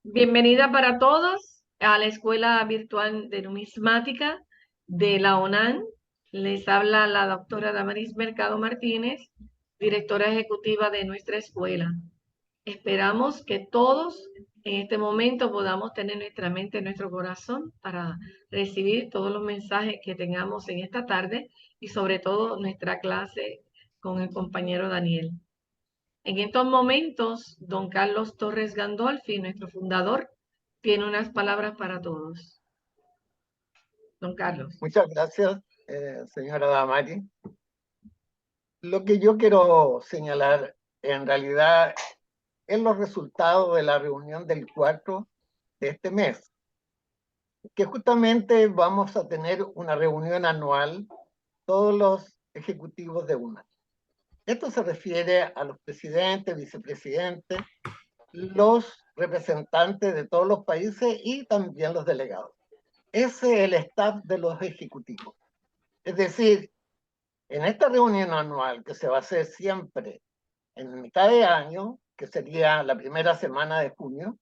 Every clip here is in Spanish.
Bienvenida para todos a la Escuela Virtual de Numismática de la ONAN. Les habla la doctora Damaris Mercado Martínez, directora ejecutiva de nuestra escuela. Esperamos que todos en este momento podamos tener nuestra mente, nuestro corazón para recibir todos los mensajes que tengamos en esta tarde y sobre todo nuestra clase con el compañero Daniel. En estos momentos, don Carlos Torres Gandolfi, nuestro fundador, tiene unas palabras para todos. Don Carlos. Muchas gracias, señora Damari. Lo que yo quiero señalar en realidad es los resultados de la reunión del 4 de este mes, que justamente vamos a tener una reunión anual, todos los ejecutivos de UNA. Esto se refiere a los presidentes, vicepresidentes, los representantes de todos los países y también los delegados. Ese es el staff de los ejecutivos. Es decir, en esta reunión anual que se va a hacer siempre en mitad de año, que sería la primera semana de junio,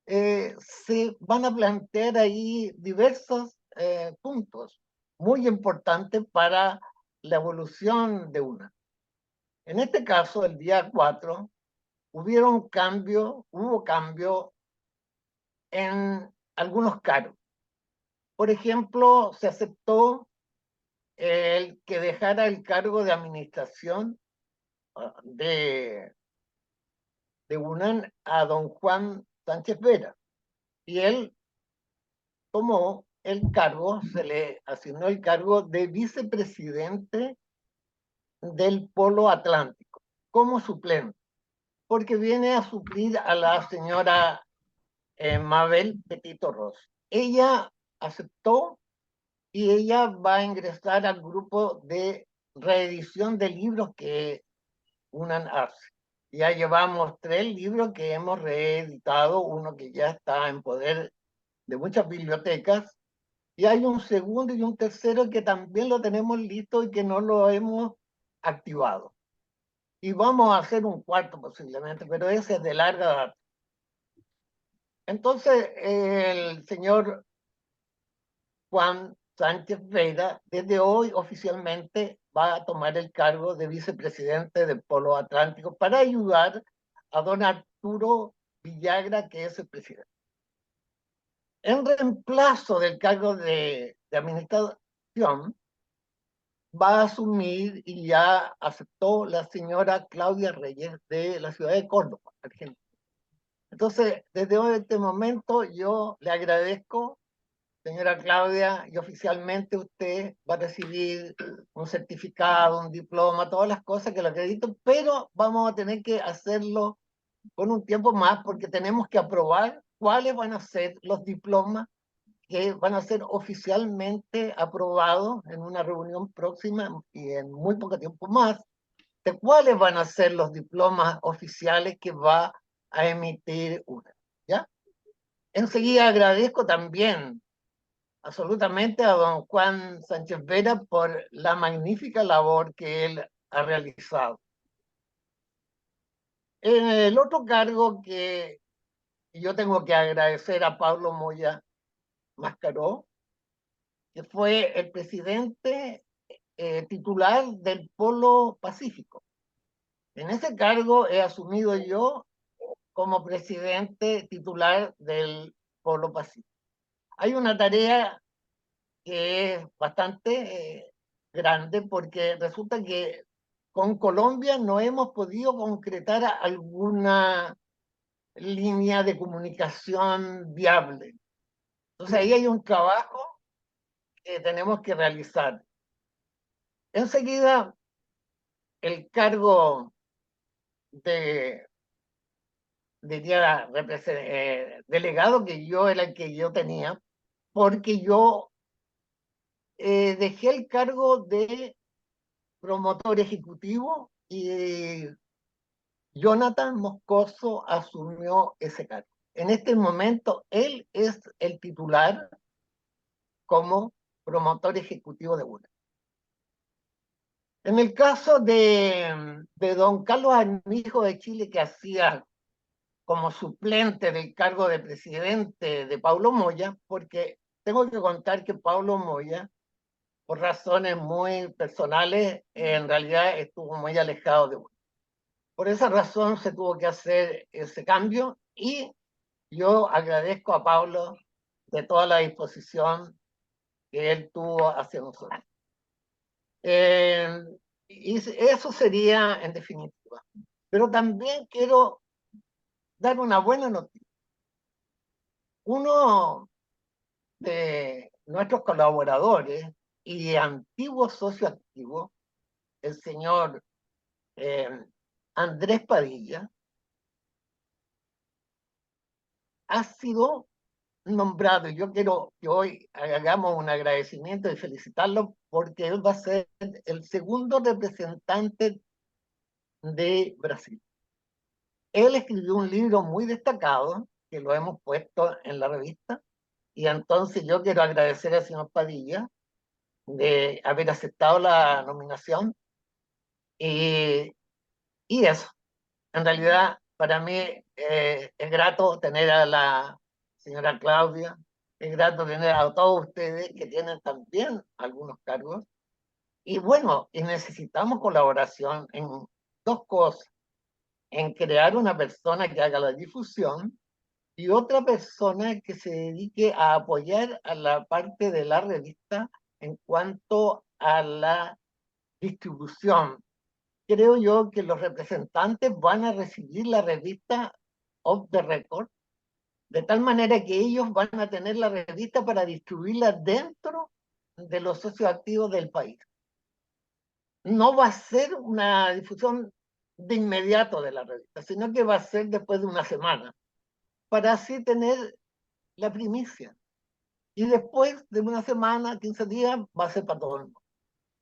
se van a plantear ahí diversos puntos muy importantes para la evolución de UNA. En este caso, el día 4, hubo cambio en algunos cargos. Por ejemplo, se aceptó el que dejara el cargo de administración de UNAN a don Juan Sánchez Vera. Y él tomó el cargo, se le asignó el cargo de vicepresidente del Polo Atlántico, como suplente, porque viene a suplir a la señora Mabel Petito Ross. Ella aceptó y ella va a ingresar al grupo de reedición de libros que UNAN hace. Ya llevamos 3 libros que hemos reeditado, uno que ya está en poder de muchas bibliotecas, y hay un segundo y un tercero que también lo tenemos listo y que no lo hemos activado. Y vamos a hacer un cuarto posiblemente, pero ese es de larga data. Entonces, el señor Juan Sánchez Vera, desde hoy oficialmente va a tomar el cargo de vicepresidente del Polo Atlántico para ayudar a don Arturo Villagra, que es el presidente. En reemplazo del cargo de administración, va a asumir y ya aceptó la señora Claudia Reyes de la ciudad de Córdoba, Argentina. Entonces, desde este momento yo le agradezco, señora Claudia, y oficialmente usted va a recibir un certificado, un diploma, todas las cosas que lo acredito, pero vamos a tener que hacerlo con un tiempo más porque tenemos que aprobar cuáles van a ser los diplomas que van a ser oficialmente aprobados en una reunión próxima y en muy poco tiempo más, de cuáles van a ser los diplomas oficiales que va a emitir UNA. ¿Ya? Enseguida agradezco también absolutamente a don Juan Sánchez Vera por la magnífica labor que él ha realizado. En el otro cargo que yo tengo que agradecer a Pablo Moya Mascaró, que fue el presidente titular del Polo Pacífico. En ese cargo he asumido yo como presidente titular del Polo Pacífico. Hay una tarea que es bastante grande porque resulta que con Colombia no hemos podido concretar alguna línea de comunicación viable. Entonces ahí hay un trabajo que tenemos que realizar. Enseguida, el cargo de delegado que yo era el que yo tenía, porque yo dejé el cargo de promotor ejecutivo y Jonathan Moscoso asumió ese cargo. En este momento, él es el titular como promotor ejecutivo de UNA. En el caso de don Carlos Armijo de Chile, que hacía como suplente del cargo de presidente de Paulo Moya, porque tengo que contar que Paulo Moya, por razones muy personales, en realidad estuvo muy alejado de uno. Por esa razón se tuvo que hacer ese cambio y yo agradezco a Pablo de toda la disposición que él tuvo hacia nosotros. Y eso sería en definitiva. Pero también quiero dar una buena noticia. Uno de nuestros colaboradores y antiguos socios activos, el señor eh, Andrés Padilla, ha sido nombrado. Y yo quiero que hoy hagamos un agradecimiento y felicitarlo porque él va a ser el segundo representante de Brasil. Él escribió un libro muy destacado que lo hemos puesto en la revista y entonces yo quiero agradecer al señor Padilla de haber aceptado la nominación y eso. En realidad, para mí es grato tener a la señora Claudia, es grato tener a todos ustedes que tienen también algunos cargos. Y bueno, y necesitamos colaboración en dos cosas, en crear una persona que haga la difusión y otra persona que se dedique a apoyar a la parte de la revista en cuanto a la distribución. Creo yo que los representantes van a recibir la revista off the record, de tal manera que ellos van a tener la revista para distribuirla dentro de los socios activos del país. No va a ser una difusión de inmediato de la revista, sino que va a ser después de una semana, para así tener la primicia. Y después de una semana, 15 días, va a ser para todo el mundo.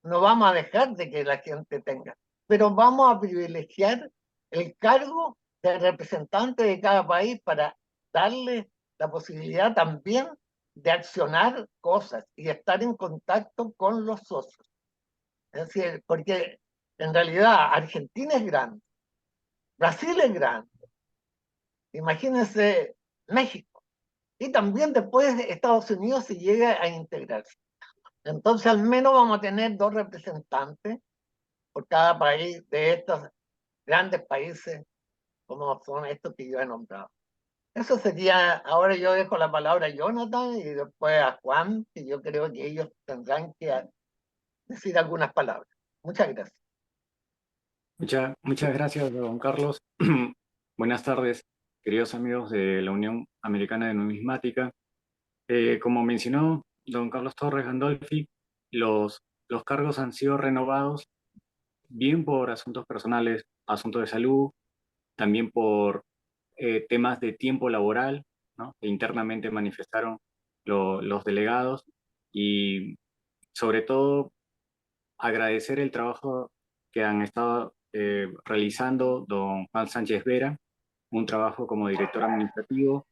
No vamos a dejar de que la gente tenga, pero vamos a privilegiar el cargo de representante de cada país para darle la posibilidad también de accionar cosas y estar en contacto con los socios. Es decir, porque en realidad Argentina es grande, Brasil es grande, imagínense México, y también después Estados Unidos se llega a integrarse. Entonces al menos vamos a tener dos representantes por cada país de estos grandes países como son estos que yo he nombrado. Eso sería, ahora yo dejo la palabra a Jonathan y después a Juan, que yo creo que ellos tendrán que decir algunas palabras. Muchas gracias. Muchas gracias, don Carlos. Buenas tardes, queridos amigos de la Unión Americana de Numismática. Como mencionó don Carlos Torres Gandolfi, los cargos han sido renovados bien por asuntos personales, asuntos de salud, también por temas de tiempo laboral, ¿no?, que internamente manifestaron los delegados y sobre todo agradecer el trabajo que han estado realizando don Juan Sánchez Vera, un trabajo como director administrativo.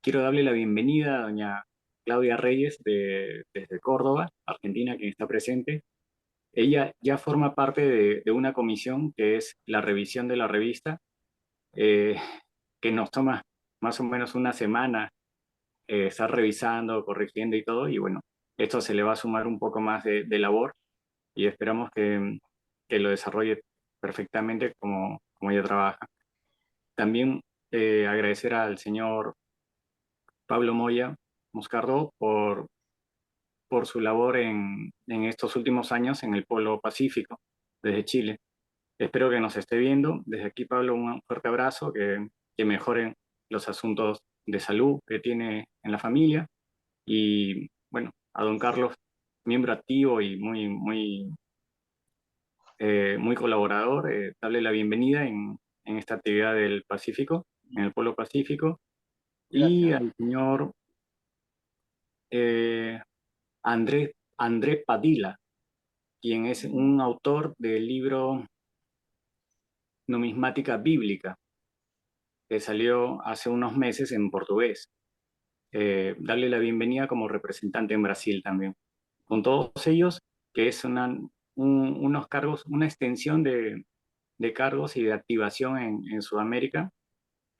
Quiero darle la bienvenida a doña Claudia Reyes desde Córdoba, Argentina, quien está presente. Ella ya forma parte de una comisión que es la revisión de la revista, eh, que nos toma más o menos una semana estar revisando, corrigiendo y todo, y bueno, esto se le va a sumar un poco más de labor y esperamos que lo desarrolle perfectamente como ella trabaja. También agradecer al señor Pablo Moya Moscardo por su labor en estos últimos años en el Polo Pacífico, desde Chile. Espero que nos esté viendo. Desde aquí, Pablo, un fuerte abrazo, que mejoren los asuntos de salud que tiene en la familia. Y bueno, a don Carlos, miembro activo y muy colaborador, darle la bienvenida en esta actividad del Pacífico, en el Polo Pacífico, y Gracias. al señor eh, André Padilla, quien es un autor del libro Numismática Bíblica, que salió hace unos meses en portugués. Darle la bienvenida como representante en Brasil también. Con todos ellos, que es unos cargos, una extensión de cargos y de activación en Sudamérica,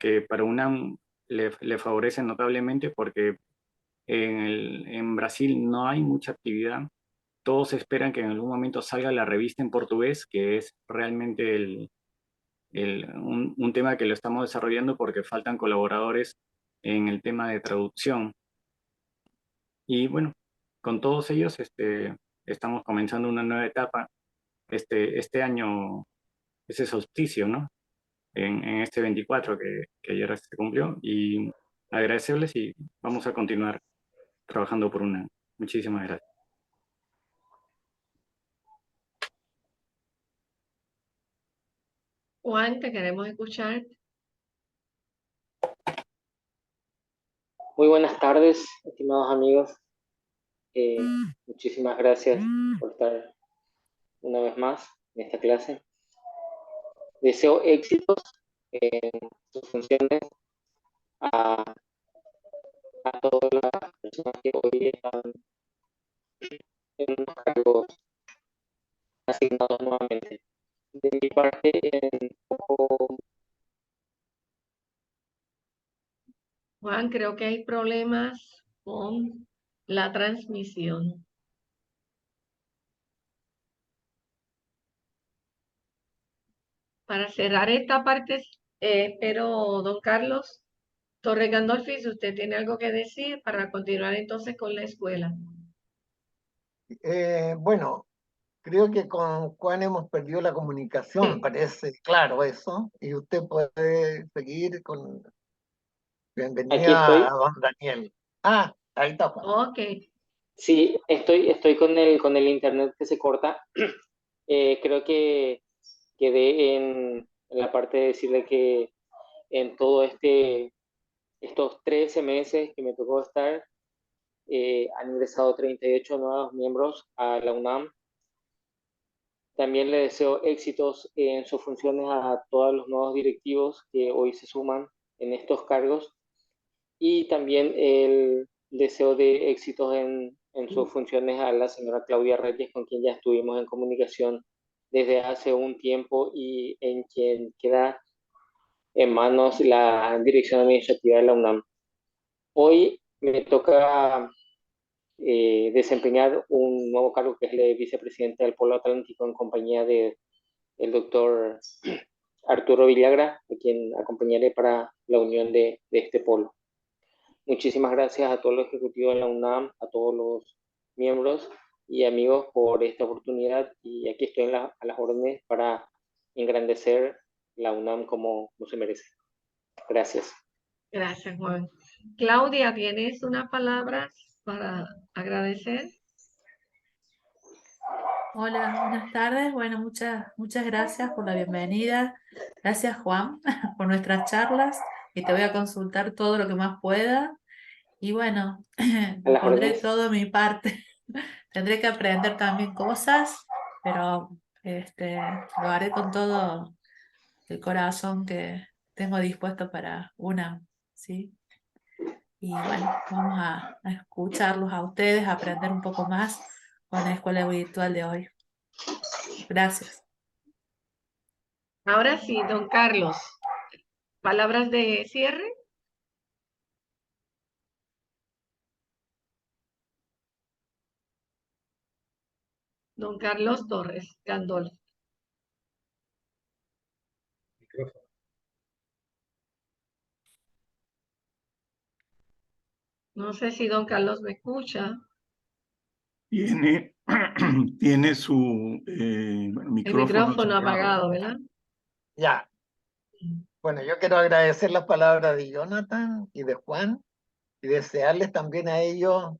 que para UNAM le favorece notablemente porque en Brasil no hay mucha actividad. Todos esperan que en algún momento salga la revista en portugués, que es realmente un tema que lo estamos desarrollando porque faltan colaboradores en el tema de traducción. Y bueno, con todos ellos estamos comenzando una nueva etapa este año, ese solsticio, ¿no? En este 24 que ayer se cumplió, y agradecerles y vamos a continuar trabajando por una. Muchísimas gracias. Juan, te queremos escuchar. Muy buenas tardes, estimados amigos. Muchísimas gracias por estar una vez más en esta clase. Deseo éxitos en sus funciones a, a todas las personas que hoy están en unos cargos asignados nuevamente. De mi parte, en poco. Juan, creo que hay problemas con la transmisión. Para cerrar esta parte, pero don Carlos Torres Gandolfi, si usted tiene algo que decir para continuar entonces con la escuela. Bueno, creo que con Juan hemos perdido la comunicación, Sí. parece claro eso, y usted puede seguir con Aquí bienvenida estoy. a don Daniel. Ah, ahí está Juan. Ok. Sí, estoy con el internet que se corta. Creo que quedé en la parte de decirle que en todo estos 13 meses que me tocó estar, han ingresado 38 nuevos miembros a la UNAM. También le deseo éxitos en sus funciones a todos los nuevos directivos que hoy se suman en estos cargos, y también el deseo de éxitos en sus funciones a la señora Claudia Reyes, con quien ya estuvimos en comunicación desde hace un tiempo y en quien queda en manos la dirección administrativa de la UNAM. Hoy me toca desempeñar un nuevo cargo que es el de vicepresidente del Polo Atlántico en compañía de el doctor Arturo Villagra, a quien acompañaré para la unión de este polo. Muchísimas gracias a todos los ejecutivos de la UNAM, a todos los miembros y amigos por esta oportunidad, y aquí estoy a las órdenes para engrandecer la UNAM como se merece. Gracias. Gracias, Juan. Claudia, ¿tienes unas palabras para agradecer? Hola, buenas tardes. Bueno, muchas gracias por la bienvenida. Gracias, Juan, por nuestras charlas, y te voy a consultar todo lo que más pueda. Y bueno, A las pondré órdenes. todo de mi parte. Tendré que aprender también cosas, pero lo haré con todo el corazón que tengo dispuesto para una, ¿sí? Y bueno, vamos a escucharlos a ustedes, a aprender un poco más con la escuela virtual de hoy. Gracias. Ahora sí, don Carlos, palabras de cierre. Don Carlos Torres Gandolfi. No sé si don Carlos me escucha. Tiene, tiene su El micrófono micrófono cerrado. apagado, ¿verdad? Ya. Bueno, yo quiero agradecer las palabras de Jonathan y de Juan y desearles también a ellos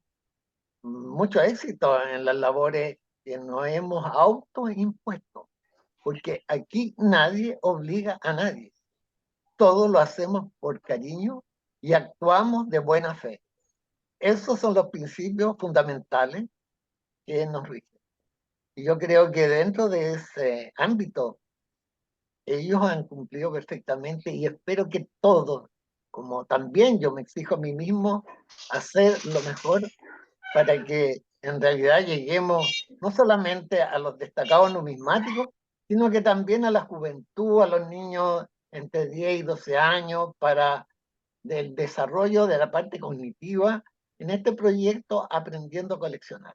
mucho éxito en las labores que nos hemos autoimpuesto, porque aquí nadie obliga a nadie. Todo lo hacemos por cariño y actuamos de buena fe. Esos son los principios fundamentales que nos rigen. Y yo creo que dentro de ese ámbito ellos han cumplido perfectamente, y espero que todos, como también yo me exijo a mí mismo, hacer lo mejor para que en realidad lleguemos no solamente a los destacados numismáticos, sino que también a la juventud, a los niños entre 10 y 12 años para el desarrollo de la parte cognitiva en este proyecto Aprendiendo a Coleccionar.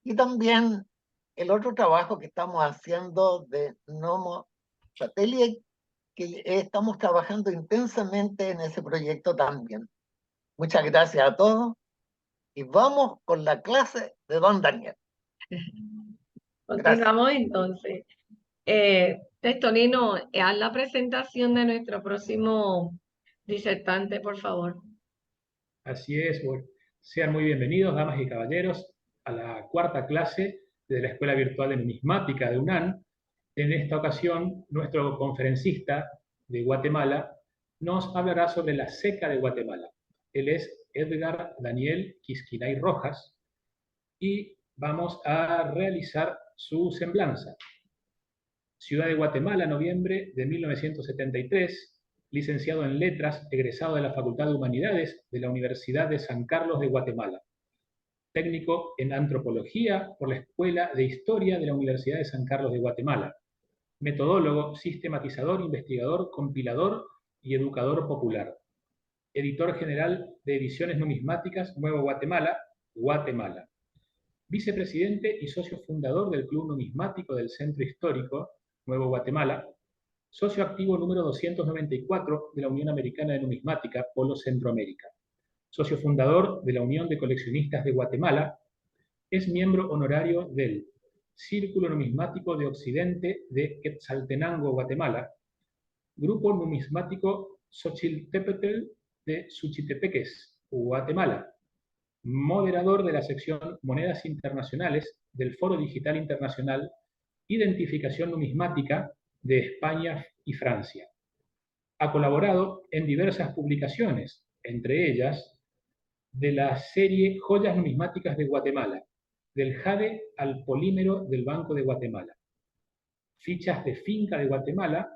Y también el otro trabajo que estamos haciendo de Nomo Satellite, que estamos trabajando intensamente en ese proyecto también. Muchas gracias a todos y vamos con la clase de don Daniel. Continuamos entonces. Testonino, haz la presentación de nuestro próximo disertante, por favor. Así es, bueno, sean muy bienvenidos, damas y caballeros, a la cuarta clase de la Escuela Virtual de Numismática de UNAN. En esta ocasión, nuestro conferencista de Guatemala nos hablará sobre la seca de Guatemala. Él es Edgar Daniel Quisquinay Rojas y vamos a realizar su semblanza. Ciudad de Guatemala, noviembre de 1973, licenciado en Letras, egresado de la Facultad de Humanidades de la Universidad de San Carlos de Guatemala. Técnico en Antropología por la Escuela de Historia de la Universidad de San Carlos de Guatemala. Metodólogo, sistematizador, investigador, compilador y educador popular. Editor general de Ediciones Numismáticas Nuevo Guatemala, Guatemala. Vicepresidente y socio fundador del Club Numismático del Centro Histórico Nuevo Guatemala, socio activo número 294 de la Unión Americana de Numismática, Polo Centroamérica, socio fundador de la Unión de Coleccionistas de Guatemala, es miembro honorario del Círculo Numismático de Occidente de Quetzaltenango, Guatemala, Grupo Numismático Xochiltepetl de Suchitepeques, Guatemala, moderador de la sección Monedas Internacionales del Foro Digital Internacional Identificación Numismática de España y Francia. Ha colaborado en diversas publicaciones, entre ellas de la serie Joyas Numismáticas de Guatemala, del jade al polímero del Banco de Guatemala, Fichas de Finca de Guatemala,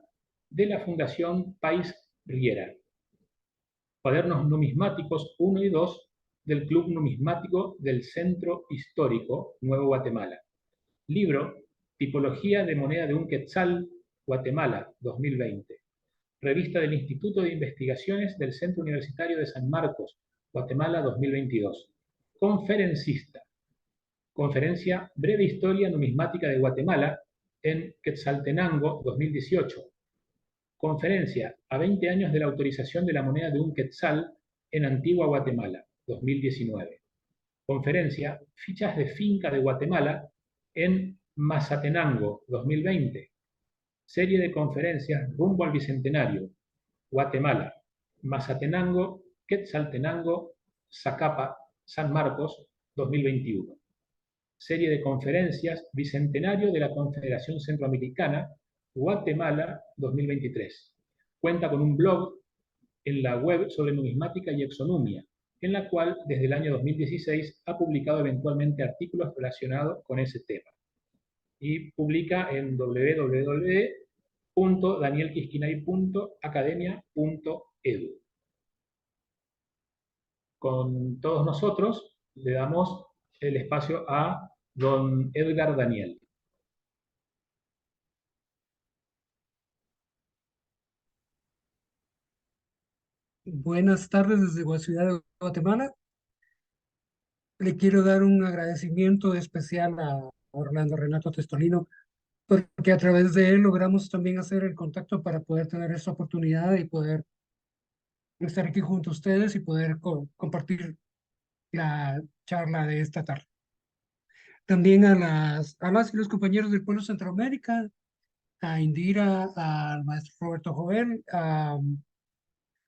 de la Fundación País Riera, Cuadernos Numismáticos 1 y 2 del Club Numismático del Centro Histórico Nuevo Guatemala, libro Tipología de moneda de un quetzal, Guatemala, 2020. Revista del Instituto de Investigaciones del Centro Universitario de San Marcos, Guatemala, 2022. Conferencista. Conferencia Breve Historia Numismática de Guatemala en Quetzaltenango, 2018. Conferencia a 20 años de la autorización de la moneda de un quetzal en Antigua Guatemala, 2019. Conferencia Fichas de Finca de Guatemala en Mazatenango, 2020. Serie de conferencias Rumbo al Bicentenario, Guatemala, Mazatenango, Quetzaltenango, Zacapa, San Marcos, 2021. Serie de conferencias Bicentenario de la Confederación Centroamericana, Guatemala, 2023. Cuenta con un blog en la web sobre numismática y exonumia, en la cual desde el año 2016 ha publicado eventualmente artículos relacionados con ese tema. Y publica en www.danielquisquinay.academia.edu. Con todos nosotros le damos el espacio a don Edgar Daniel. Buenas tardes desde la ciudad de Guatemala. Le quiero dar un agradecimiento especial a Orlando Renato Testolino, porque a través de él logramos también hacer el contacto para poder tener esta oportunidad y poder estar aquí junto a ustedes y poder compartir la charla de esta tarde. También a las y los compañeros del Pueblo Centroamérica, a Indira, al maestro Roberto Jovel, a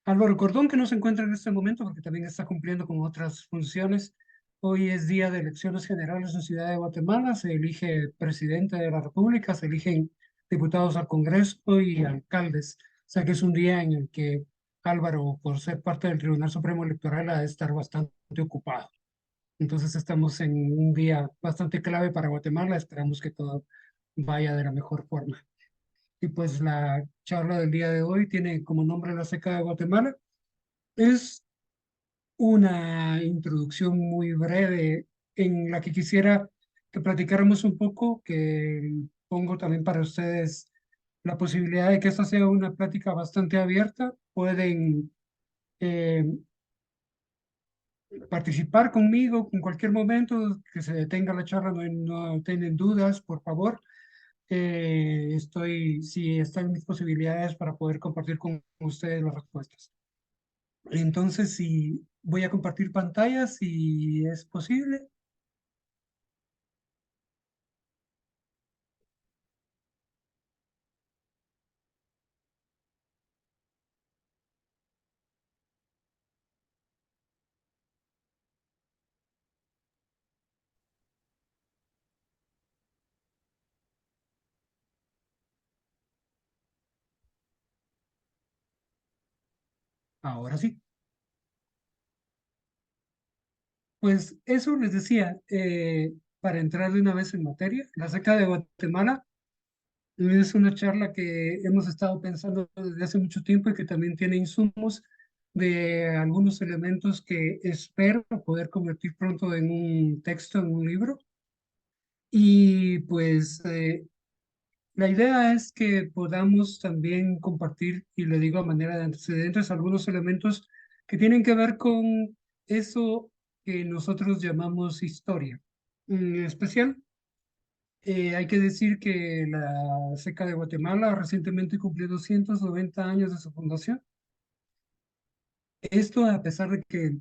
Álvaro Cordón, que no se encuentra en este momento porque también está cumpliendo con otras funciones. Hoy es día de elecciones generales en Ciudad de Guatemala. Se elige presidente de la República, se eligen diputados al Congreso y alcaldes. O sea que es un día en el que Álvaro, por ser parte del Tribunal Supremo Electoral, ha de estar bastante ocupado. Entonces estamos en un día bastante clave para Guatemala. Esperamos que todo vaya de la mejor forma. Y pues la charla del día de hoy tiene como nombre La Seca de Guatemala. Es una introducción muy breve en la que quisiera que platicáramos un poco, que pongo también para ustedes la posibilidad de que esta sea una plática bastante abierta. Pueden eh, participar conmigo en cualquier momento, que se detenga la charla, no tienen dudas, por favor. Si están en mis posibilidades para poder compartir con ustedes las respuestas. Entonces, si voy a compartir pantalla, si es posible. Ahora sí. Pues eso les decía, para entrar de una vez en materia, la seca de Guatemala es una charla que hemos estado pensando desde hace mucho tiempo y que también tiene insumos de algunos elementos que espero poder convertir pronto en un texto, en un libro. Y pues la idea es que podamos también compartir, y le digo a manera de antecedentes, algunos elementos que tienen que ver con eso que nosotros llamamos historia. En especial, hay que decir que la SECA de Guatemala recientemente cumplió 290 años de su fundación. Esto a pesar de que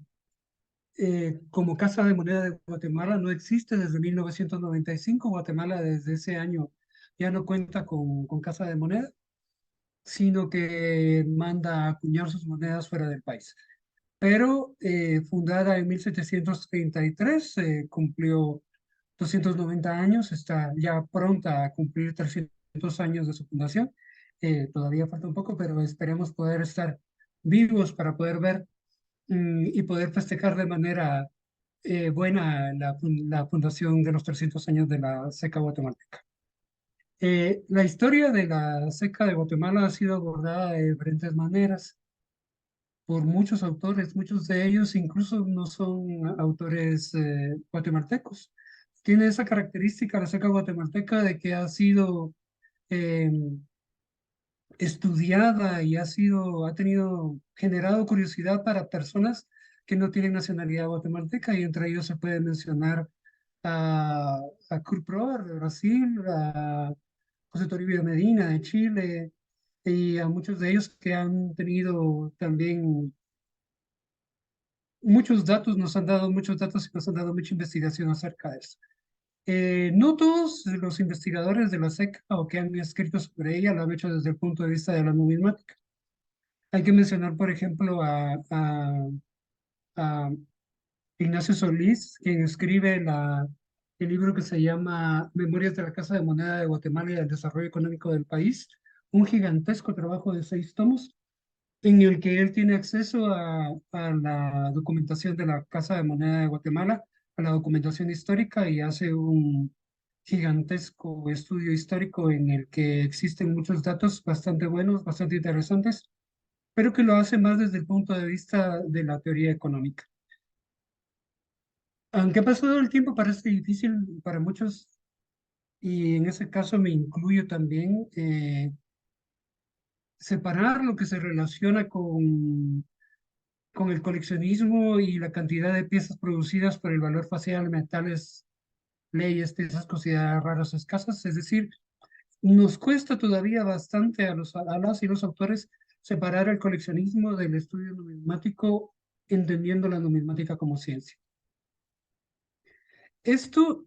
como Casa de Moneda de Guatemala no existe desde 1995. Guatemala desde ese año ya no cuenta con Casa de Moneda, sino que manda a acuñar sus monedas fuera del país. Pero fundada en 1733, cumplió 290 años, está ya pronta a cumplir 300 años de su fundación. Todavía falta un poco, pero esperemos poder estar vivos para poder ver y poder festejar de manera buena la fundación de los 300 años de la SECA guatemalteca. La historia de la SECA de Guatemala ha sido abordada de diferentes maneras por muchos autores, muchos de ellos incluso no son autores guatemaltecos. Tiene esa característica la SECA guatemalteca de que ha sido eh, estudiada y ha generado curiosidad para personas que no tienen nacionalidad guatemalteca, y entre ellos se puede mencionar a, a Kurt Prower de Brasil, a José Toribio Medina de Chile, y a muchos de ellos que han tenido también muchos datos, nos han dado muchos datos y nos han dado mucha investigación acerca de eso. No todos los investigadores de la SECA o que han escrito sobre ella lo han hecho desde el punto de vista de la numismática. Hay que mencionar, por ejemplo, a Ignacio Solís, quien escribe el libro que se llama Memorias de la Casa de Moneda de Guatemala y del Desarrollo Económico del País, un gigantesco trabajo de 6 tomos, en el que él tiene acceso a la documentación de la Casa de Moneda de Guatemala, a la documentación histórica, y hace un gigantesco estudio histórico en el que existen muchos datos bastante buenos, bastante interesantes, pero que lo hace más desde el punto de vista de la teoría económica. Aunque ha pasado el tiempo, parece difícil para muchos, y en ese caso me incluyo también, separar lo que se relaciona con el coleccionismo y la cantidad de piezas producidas por el valor facial de metales, leyes, piezas consideradas raras o escasas. Es decir, nos cuesta todavía bastante a las y los autores separar el coleccionismo del estudio numismático, entendiendo la numismática como ciencia. Esto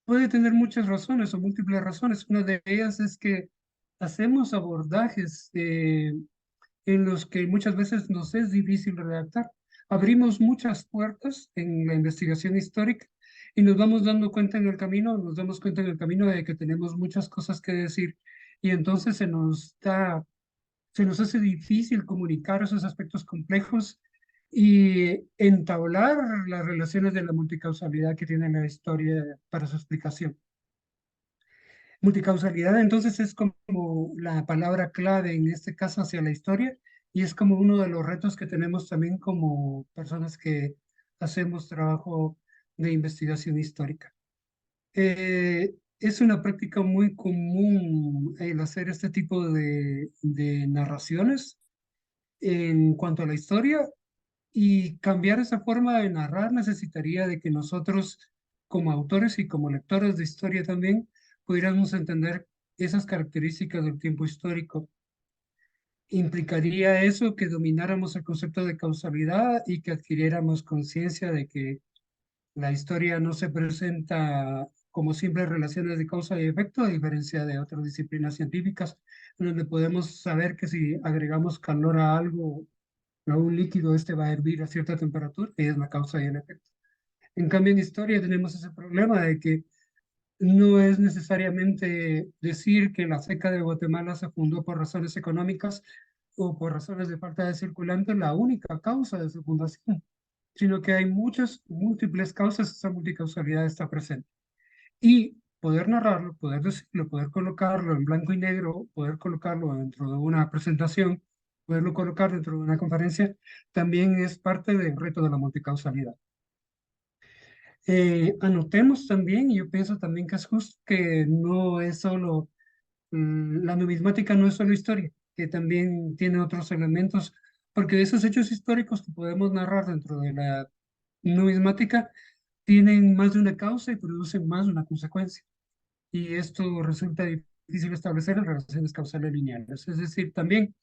puede tener muchas razones o múltiples razones. Una de ellas es que hacemos abordajes en los que muchas veces nos es difícil redactar. Abrimos muchas puertas en la investigación histórica y nos vamos dando cuenta en el camino, nos damos cuenta en el camino de que tenemos muchas cosas que decir, y entonces se nos hace difícil comunicar esos aspectos complejos y entablar las relaciones de la multicausalidad que tiene la historia para su explicación. Multicausalidad entonces es como la palabra clave en este caso hacia la historia, y es como uno de los retos que tenemos también como personas que hacemos trabajo de investigación histórica. es una práctica muy común el hacer este tipo de narraciones en cuanto a la historia, y cambiar esa forma de narrar necesitaría de que nosotros, como autores y como lectores de historia también, pudiéramos entender esas características del tiempo histórico. Implicaría eso que domináramos el concepto de causalidad y que adquiriéramos conciencia de que la historia no se presenta como simples relaciones de causa y efecto, a diferencia de otras disciplinas científicas, en donde podemos saber que si agregamos calor a algo, a un líquido, este va a hervir a cierta temperatura, y es la causa y el efecto. En cambio, en historia tenemos ese problema de que no es necesariamente decir que la seca de Guatemala se fundó por razones económicas o por razones de falta de circulante la única causa de su fundación, sino que hay muchas, múltiples causas, esa multicausalidad está presente. Y poder narrarlo, poder decirlo, poder colocarlo en blanco y negro, poder colocarlo dentro de una presentación, poderlo colocar dentro de una conferencia, también es parte del reto de la multicausalidad. Anotemos también, y yo pienso también que es justo que no es solo, la numismática no es solo historia, que también tiene otros elementos, porque esos hechos históricos que podemos narrar dentro de la numismática tienen más de una causa y producen más de una consecuencia. Y esto resulta difícil establecer en relaciones causales lineales. Es decir, también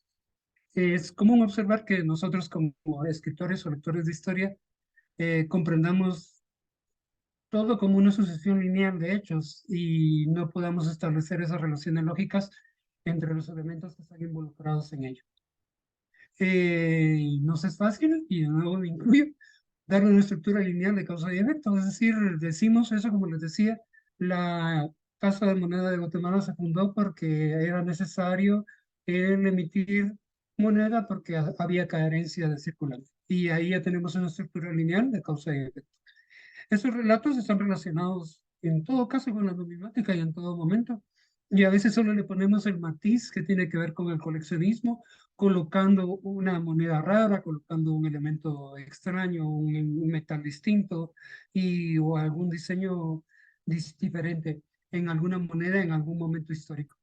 es común observar que nosotros como escritores o lectores de historia comprendamos todo como una sucesión lineal de hechos y no podamos establecer esas relaciones lógicas entre los elementos que están involucrados en ello. Nos es fácil, y de nuevo me incluyo, darle una estructura lineal de causa y efecto. Es decir, decimos eso, como les decía, la Casa de Moneda de Guatemala se fundó porque era necesario el emitir moneda porque había carencia de circulante. Y ahí ya tenemos una estructura lineal de causa y efecto. Esos relatos están relacionados en todo caso con la numismática y en todo momento. Y a veces solo le ponemos el matiz que tiene que ver con el coleccionismo, colocando una moneda rara, colocando un elemento extraño, un metal distinto o algún diseño diferente en alguna moneda en algún momento histórico.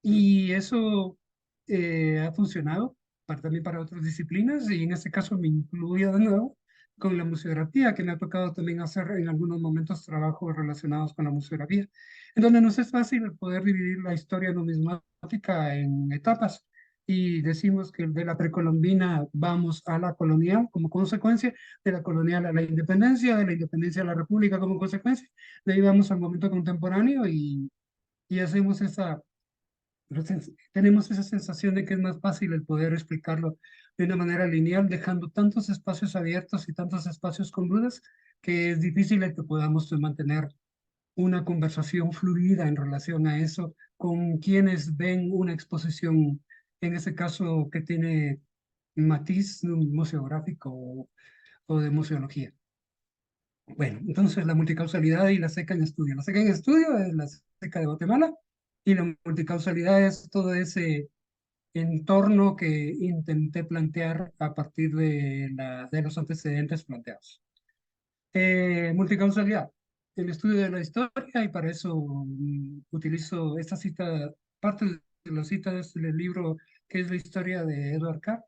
Y eso ha funcionado también para otras disciplinas, y en este caso me incluyo de nuevo con la museografía, que me ha tocado también hacer en algunos momentos trabajos relacionados con la museografía, en donde nos es fácil poder dividir la historia numismática en etapas. Y decimos que de la precolombina vamos a la colonial como consecuencia, de la colonial a la independencia, de la independencia a la república como consecuencia, de ahí vamos al momento contemporáneo y hacemos esa, tenemos esa sensación de que es más fácil el poder explicarlo de una manera lineal, dejando tantos espacios abiertos y tantos espacios con dudas, que es difícil el que podamos mantener una conversación fluida en relación a eso con quienes ven una exposición, en ese caso que tiene matiz museográfico o de museología. Bueno, entonces la multicausalidad y la seca en estudio. La seca en estudio es la seca de Guatemala, y la multicausalidad es todo ese entorno que intenté plantear a partir de los antecedentes planteados. Multicausalidad, el estudio de la historia, y para eso utilizo esta cita, parte de la cita del libro que es la historia de Edward Carr.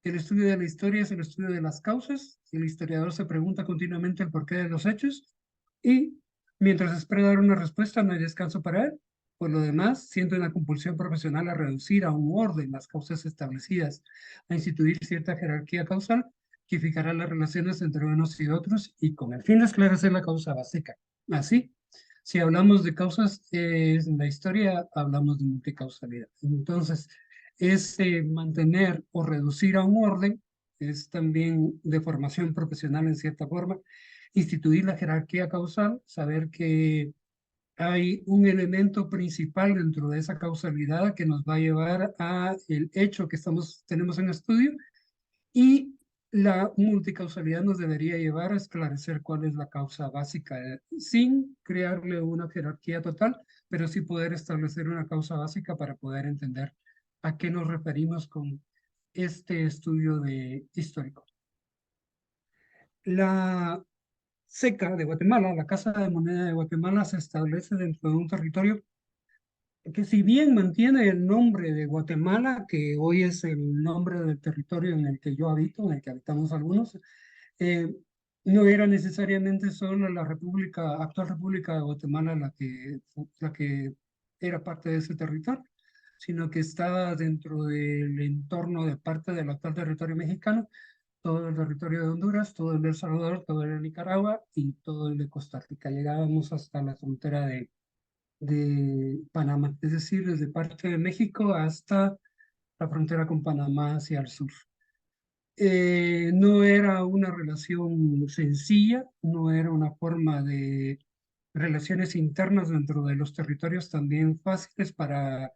El estudio de la historia es el estudio de las causas. El historiador se pregunta continuamente el porqué de los hechos, y mientras espera dar una respuesta no hay descanso para él. Por lo demás, siente una compulsión profesional a reducir a un orden las causas establecidas, a instituir cierta jerarquía causal que fijará las relaciones entre unos y otros, y con el fin de esclarecer la causa básica. Así, si hablamos de causas en la historia, hablamos de multicausalidad. Entonces, es mantener o reducir a un orden, es también de formación profesional en cierta forma, instituir la jerarquía causal, saber que hay un elemento principal dentro de esa causalidad que nos va a llevar a el hecho que tenemos en estudio, y la multicausalidad nos debería llevar a esclarecer cuál es la causa básica, sin crearle una jerarquía total, pero sí poder establecer una causa básica para poder entender a qué nos referimos con este estudio histórico. La seca de Guatemala, la Casa de Moneda de Guatemala, se establece dentro de un territorio que, si bien mantiene el nombre de Guatemala, que hoy es el nombre del territorio en el que yo habito, en el que habitamos algunos, eh, no era necesariamente solo la actual República de Guatemala la que era parte de ese territorio, sino que estaba dentro del entorno de parte del actual territorio mexicano, todo el territorio de Honduras, todo el de El Salvador, todo el de Nicaragua y todo el de Costa Rica. Llegábamos hasta la frontera de Panamá, es decir, desde parte de México hasta la frontera con Panamá hacia el sur. No era una relación sencilla, no era una forma de relaciones internas dentro de los territorios también fáciles para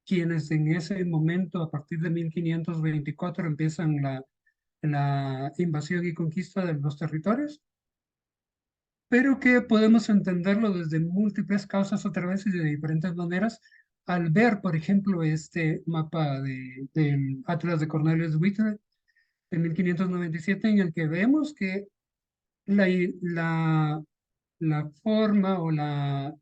quienes en ese momento, a partir de 1524, empiezan la invasión y conquista de los territorios, pero que podemos entenderlo desde múltiples causas otra vez y de diferentes maneras al ver, por ejemplo, este mapa del Atlas de Cornelius Whittier de 1597, en el que vemos que la, la, la forma o la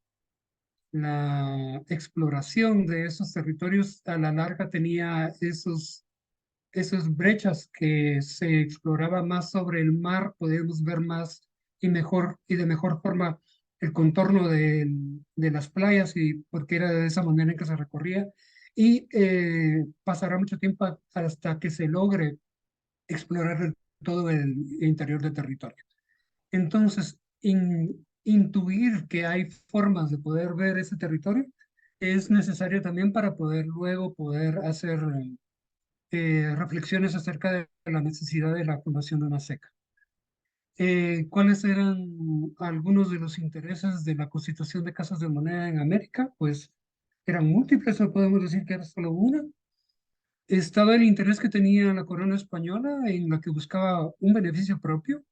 exploración de esos territorios a la larga tenía esas brechas que se exploraba más sobre el mar, podíamos ver más y mejor y de mejor forma el contorno de las playas, y porque era de esa manera en que se recorría, y pasará mucho tiempo hasta que se logre explorar todo el interior del territorio. Entonces, intuir que hay formas de poder ver ese territorio es necesario también para poder hacer reflexiones acerca de la necesidad de la fundación de una SECA. ¿Cuáles eran algunos de los intereses de la constitución de casas de moneda en América? Pues eran múltiples, no podemos decir que era solo una. Estaba el interés que tenía la corona española, en la que buscaba un beneficio propio,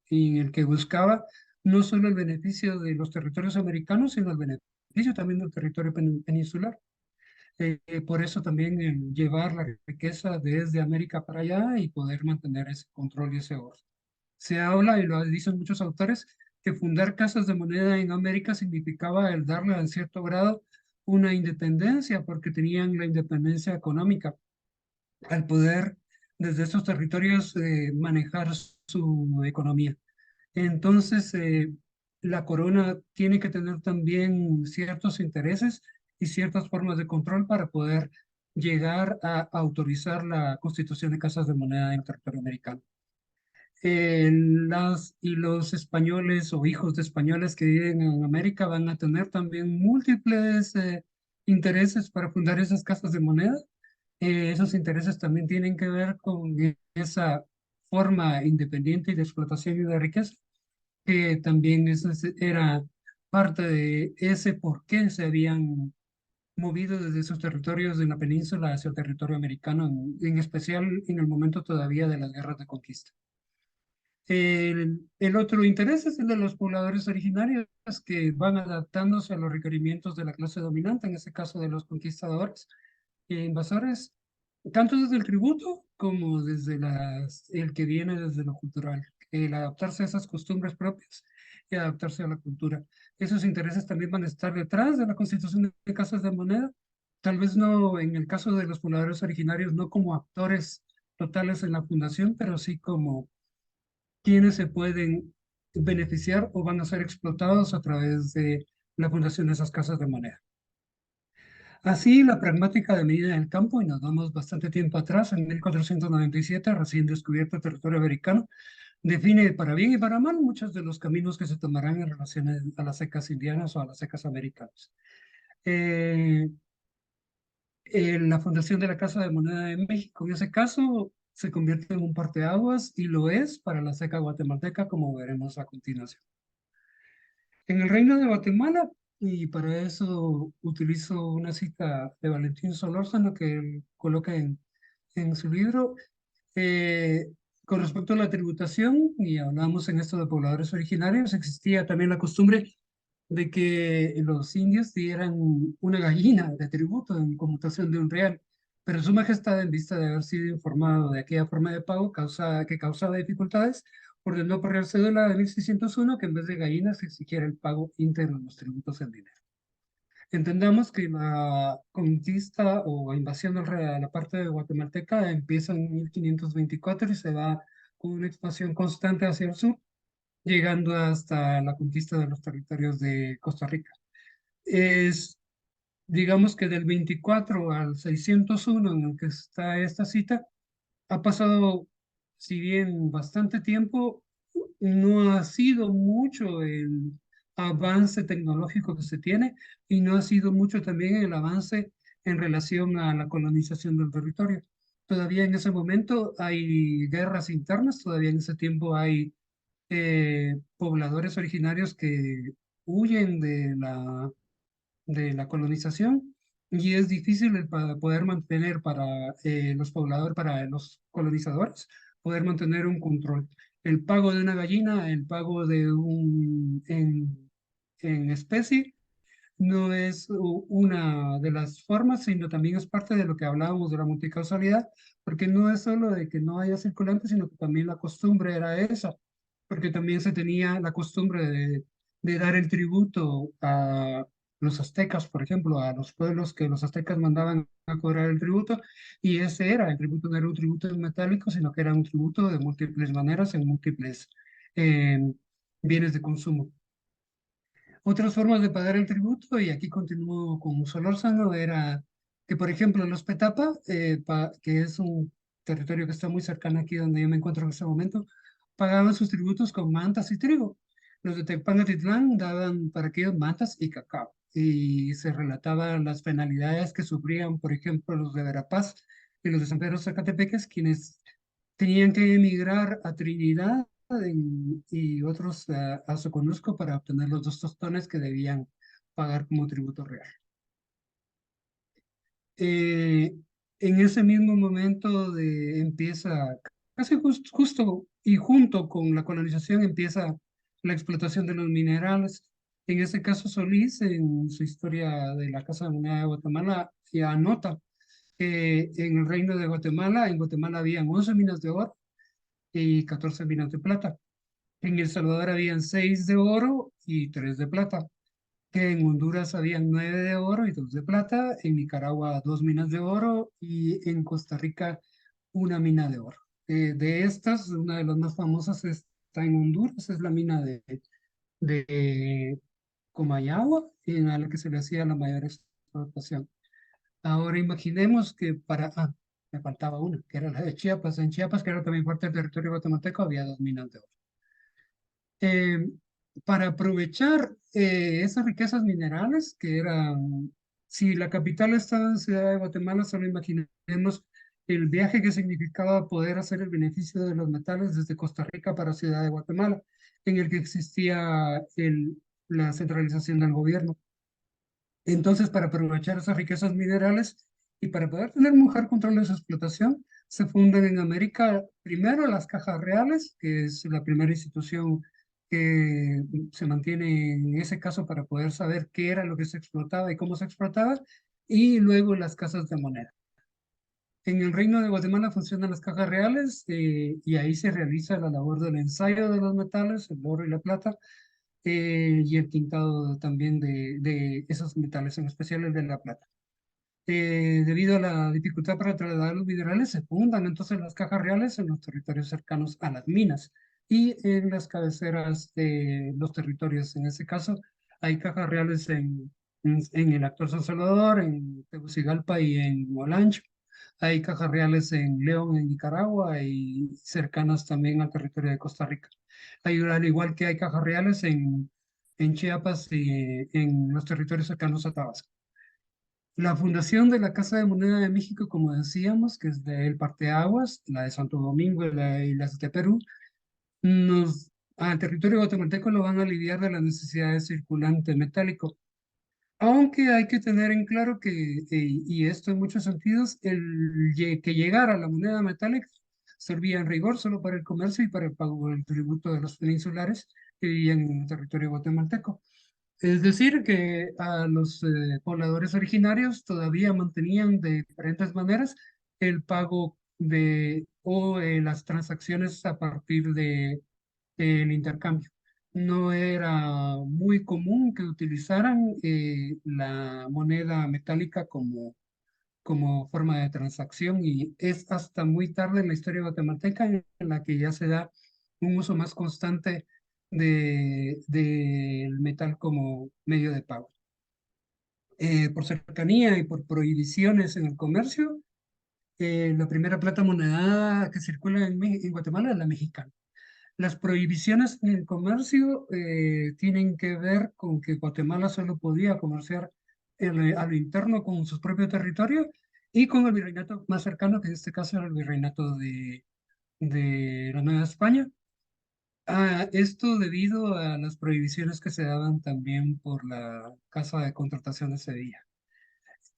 y en el que buscaba no solo el beneficio de los territorios americanos, sino el beneficio también del territorio peninsular. Por eso también el llevar la riqueza desde América para allá y poder mantener ese control y ese orden. Se habla, y lo dicen muchos autores, que fundar casas de moneda en América significaba el darle en cierto grado una independencia, porque tenían la independencia económica al poder desde estos territorios manejar su economía. Entonces, la corona tiene que tener también ciertos intereses y ciertas formas de control para poder llegar a autorizar la constitución de casas de moneda en el territorio americano. Los españoles o hijos de españoles que viven en América van a tener también múltiples intereses para fundar esas casas de moneda. Esos intereses también tienen que ver con esa forma independiente y de explotación y de riqueza, que también era parte de ese por qué se habían movido desde sus territorios de la península hacia el territorio americano, en especial en el momento todavía de las guerras de conquista. El otro interés es el de los pobladores originarios, que van adaptándose a los requerimientos de la clase dominante, en este caso de los conquistadores e invasores, tanto desde el tributo como desde el que viene desde lo cultural, el adaptarse a esas costumbres propias y adaptarse a la cultura. Esos intereses también van a estar detrás de la constitución de casas de moneda, tal vez no en el caso de los pobladores originarios, no como actores totales en la fundación, pero sí como quienes se pueden beneficiar o van a ser explotados a través de la fundación de esas casas de moneda. Así, la pragmática de medida del campo, y nos vamos bastante tiempo atrás, en 1497, recién descubierto el territorio americano, define para bien y para mal muchos de los caminos que se tomarán en relación a las secas indianas o a las secas americanas. La fundación de la Casa de Moneda de México, en ese caso, se convierte en un parteaguas, y lo es para la seca guatemalteca, como veremos a continuación. En el Reino de Guatemala, y para eso utilizo una cita de Valentín Solórzano que él coloca en su libro, con respecto a la tributación, y hablamos en esto de pobladores originarios, existía también la costumbre de que los indios dieran una gallina de tributo en conmutación de un real, pero su majestad, en vista de haber sido informado de aquella forma de pago que causaba dificultades, ordenó por Real Cédula de 1601 que en vez de gallinas se exigiera el pago íntegro de los tributos en dinero. Entendamos que la conquista o invasión a la parte guatemalteca empieza en 1524 y se va con una expansión constante hacia el sur, llegando hasta la conquista de los territorios de Costa Rica. Es, digamos que del 24 al 601 en el que está esta cita, ha pasado, si bien bastante tiempo, no ha sido mucho el avance tecnológico que se tiene y no ha sido mucho también el avance en relación a la colonización del territorio. Todavía en ese momento hay guerras internas, todavía en ese tiempo hay pobladores originarios que huyen de la colonización y es difícil para poder mantener para los pobladores, para los colonizadores, poder mantener un control. El pago de una gallina, el pago de en especie, no es una de las formas, sino también es parte de lo que hablábamos de la multicausalidad, porque no es solo de que no haya circulante, sino que también la costumbre era esa, porque también se tenía la costumbre de dar el tributo a los aztecas, por ejemplo, a los pueblos que los aztecas mandaban a cobrar el tributo, y ese era, el tributo no era un tributo en metálico, sino que era un tributo de múltiples maneras en múltiples eh, bienes de consumo. Otras formas de pagar el tributo, y aquí continúo con Solórzano, era que, por ejemplo, los Petapa, que es un territorio que está muy cercano aquí donde yo me encuentro en este momento, pagaban sus tributos con mantas y trigo. Los de Tepangatitlán daban para aquellos mantas y cacao. Y se relataban las penalidades que sufrían, por ejemplo, los de Verapaz y los de San Pedro Zacatepeques, quienes tenían que emigrar a Trinidad y otros a Soconusco para obtener los 2 tostones que debían pagar como tributo real. En ese mismo momento empieza, casi justo y junto con la colonización, empieza la explotación de los minerales. En ese caso, Solís, en su historia de la Casa de Moneda de Guatemala, ya anota que en el reino de Guatemala, en Guatemala habían 11 minas de oro y 14 minas de plata. En El Salvador habían 6 de oro y 3 de plata. Que en Honduras habían 9 de oro y 2 de plata. En Nicaragua 2 minas de oro y en Costa Rica una mina de oro. De estas, una de las más famosas está en Honduras, es la mina de Comayagua, en la que se le hacía la mayor explotación. Ahora imaginemos que me faltaba una, que era la de Chiapas. En Chiapas, que era también parte del territorio guatemalteco, había 2 minas de oro. Para aprovechar esas riquezas minerales, que eran, si la capital estaba en Ciudad de Guatemala, solo imaginemos el viaje que significaba poder hacer el beneficio de los metales desde Costa Rica para Ciudad de Guatemala, en el que existía la centralización del gobierno. Entonces, para aprovechar esas riquezas minerales y para poder tener un mejor control de su explotación, se fundan en América primero las cajas reales, que es la primera institución que se mantiene en ese caso para poder saber qué era lo que se explotaba y cómo se explotaba, y luego las casas de moneda. En el Reino de Guatemala funcionan las cajas reales y ahí se realiza la labor del ensayo de los metales, el oro y la plata, y el tintado también de esos metales, en especial el de la plata. Debido a la dificultad para trasladar los minerales, se fundan entonces las cajas reales en los territorios cercanos a las minas y en las cabeceras de los territorios. En ese caso, hay cajas reales en el actual San Salvador, en Tegucigalpa y en Olancho. Hay cajas reales en León, en Nicaragua, y cercanas también al territorio de Costa Rica. Al igual que hay cajas reales en Chiapas y en los territorios cercanos a Tabasco. La fundación de la Casa de Moneda de México, como decíamos, que es del Parteaguas, la de Santo Domingo y las de Perú, al territorio guatemalteco lo van a aliviar de la necesidad de circulante metálico. Aunque hay que tener en claro que, y esto en muchos sentidos, que llegara la moneda metálica servía en rigor solo para el comercio y para el pago del tributo de los peninsulares que vivían en el territorio guatemalteco. Es decir, que a los pobladores originarios todavía mantenían de diferentes maneras el pago las transacciones a partir el intercambio. No era muy común que utilizaran la moneda metálica como forma de transacción y es hasta muy tarde en la historia guatemalteca en la que ya se da un uso más constante del metal como medio de pago. Por cercanía y por prohibiciones en el comercio, la primera plata monedada que circula en Guatemala es la mexicana. Las prohibiciones en el comercio tienen que ver con que Guatemala solo podía comerciar a lo interno con su propio territorio y con el virreinato más cercano, que en este caso era el virreinato de la Nueva España. Esto debido a las prohibiciones que se daban también por la Casa de Contratación de Sevilla.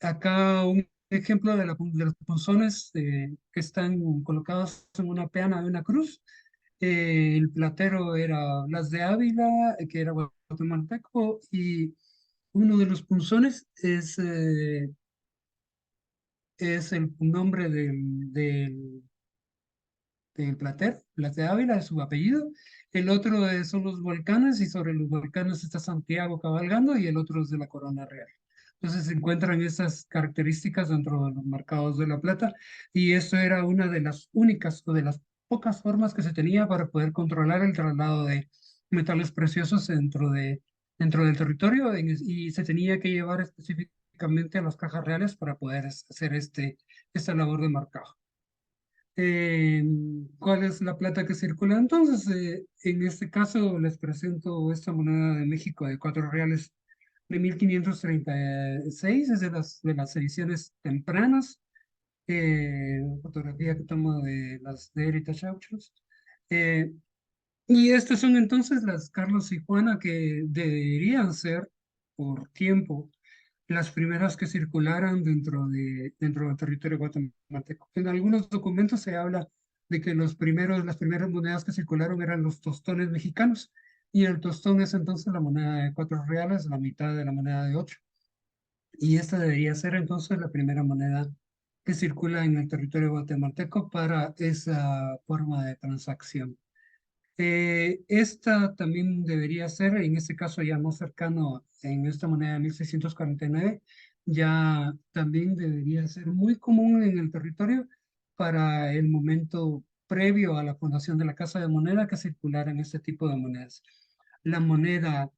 Acá un ejemplo de los punzones que están colocados en una peana de una cruz. El platero era Blas de Ávila, que era guatemalteco, y uno de los punzones es el nombre del platero, Blas de Ávila, es su apellido. El otro son los volcanes, y sobre los volcanes está Santiago cabalgando, y el otro es de la corona real. Entonces se encuentran esas características dentro de los marcados de la plata, y esto era una de las únicas o de las pocas formas que se tenía para poder controlar el traslado de metales preciosos dentro del territorio, y se tenía que llevar específicamente a las cajas reales para poder hacer esta labor de marcado. ¿Cuál es la plata que circula? Entonces, en este caso les presento esta moneda de México de 4 reales de 1536, es de las ediciones tempranas, fotografía que tomo de las de Heritage Auctions. Y estas son entonces las Carlos y Juana, que deberían ser por tiempo las primeras que circularan dentro del territorio guatemalteco. En algunos documentos se habla de que las primeras monedas que circularon eran los tostones mexicanos, y el tostón es entonces la moneda de 4 reales, la mitad de la moneda de 8. Y esta debería ser entonces la primera moneda que circula en el territorio guatemalteco para esa forma de transacción. Esta también debería ser, en este caso ya más cercano, en esta moneda de 1649, ya también debería ser muy común en el territorio para el momento previo a la fundación de la Casa de Moneda que circularan este tipo de monedas. La moneda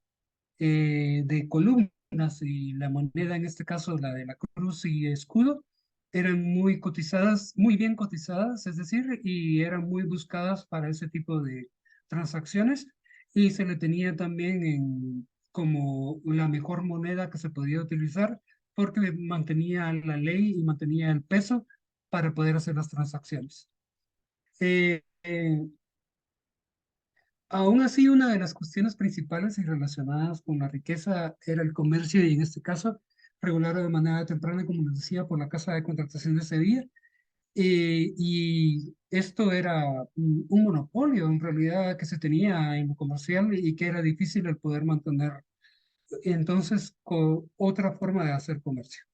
de columnas y la moneda, en este caso la de la cruz y escudo, eran muy cotizadas, muy bien cotizadas, es decir, y eran muy buscadas para ese tipo de transacciones, y se le tenía también como la mejor moneda que se podía utilizar porque mantenía la ley y mantenía el peso para poder hacer las transacciones. Eh, eh, Aún así, una de las cuestiones principales y relacionadas con la riqueza era el comercio, y en este caso regulado de manera temprana, como les decía, por la Casa de Contratación de Sevilla. Y esto era un monopolio en realidad que se tenía en lo comercial y que era difícil el poder mantener. Entonces, con otra forma de hacer comercio.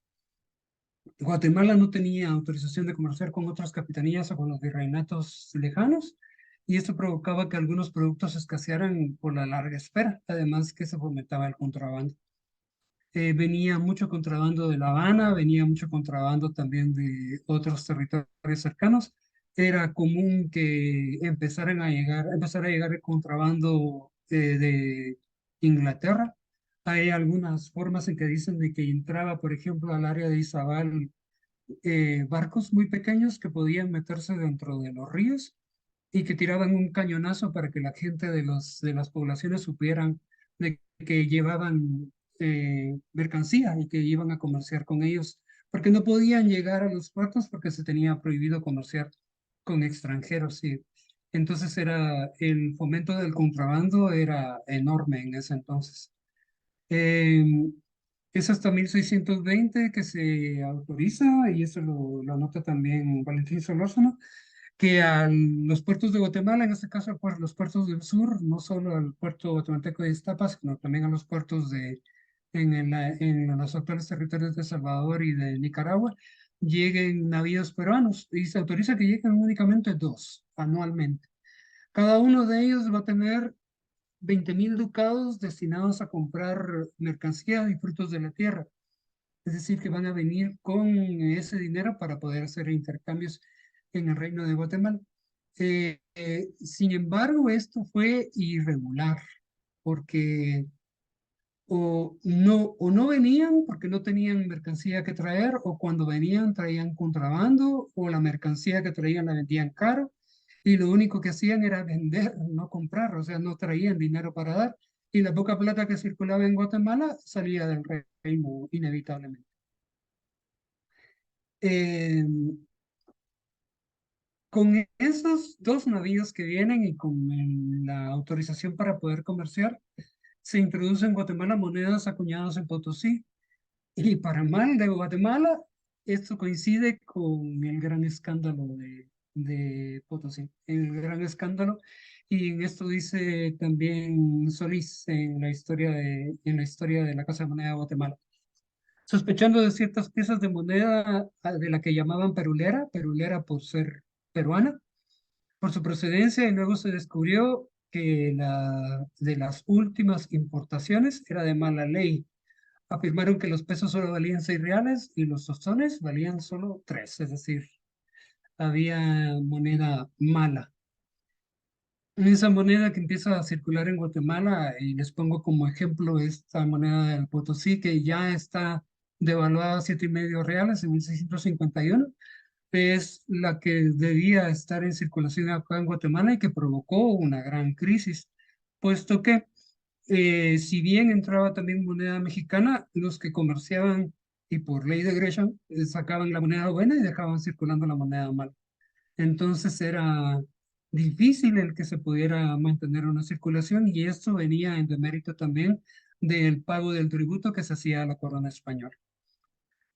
Guatemala no tenía autorización de comerciar con otras capitanías o con los virreinatos lejanos, y esto provocaba que algunos productos escasearan por la larga espera, además que se fomentaba el contrabando. Venía mucho contrabando de La Habana, venía mucho contrabando también de otros territorios cercanos. Era común que empezara a llegar el contrabando de Inglaterra. Hay algunas formas en que dicen de que entraba, por ejemplo, al área de Izabal, barcos muy pequeños que podían meterse dentro de los ríos y que tiraban un cañonazo para que la gente de las poblaciones supieran de que llevaban mercancía y que iban a comerciar con ellos, porque no podían llegar a los puertos porque se tenía prohibido comerciar con extranjeros. Y entonces el fomento del contrabando era enorme en ese entonces. Em, es hasta 1620 que se autoriza, y eso lo anota también Valentín Solórzano, que a los puertos de Guatemala, en este caso los puertos del sur, no solo al puerto guatemalteco de Iztapa, sino también a los puertos en los actuales territorios de Salvador y de Nicaragua, lleguen navíos peruanos, y se autoriza que lleguen únicamente 2 anualmente. Cada uno de ellos va a tener 20.000 ducados destinados a comprar mercancía y frutos de la tierra. Es decir, que van a venir con ese dinero para poder hacer intercambios en el Reino de Guatemala. Sin embargo, esto fue irregular, porque o no venían porque no tenían mercancía que traer, o cuando venían traían contrabando, o la mercancía que traían la vendían caro, y lo único que hacían era vender, no comprar, o sea, no traían dinero para dar, y la poca plata que circulaba en Guatemala salía del reino inevitablemente. Eh, con esos dos navíos que vienen y con la autorización para poder comerciar, se introducen en Guatemala monedas acuñadas en Potosí. Y para mal de Guatemala, esto coincide con el gran escándalo de Potosí, el gran escándalo. Y en esto dice también Solís en la historia de la Casa de Moneda de Guatemala. Sospechando de ciertas piezas de moneda de la que llamaban perulera, perulera por ser peruana, por su procedencia, y luego se descubrió que de las últimas importaciones era de mala ley. Afirmaron que los pesos solo valían 6 reales y los tostones valían solo 3, es decir, había moneda mala. Esa moneda que empieza a circular en Guatemala, y les pongo como ejemplo esta moneda del Potosí, que ya está devaluada a 7,5 reales en 1651, es la que debía estar en circulación acá en Guatemala y que provocó una gran crisis, puesto que si bien entraba también moneda mexicana, los que comerciaban y por ley de Gresham sacaban la moneda buena y dejaban circulando la moneda mala. Entonces era difícil el que se pudiera mantener una circulación, y esto venía en demérito también del pago del tributo que se hacía a la corona española.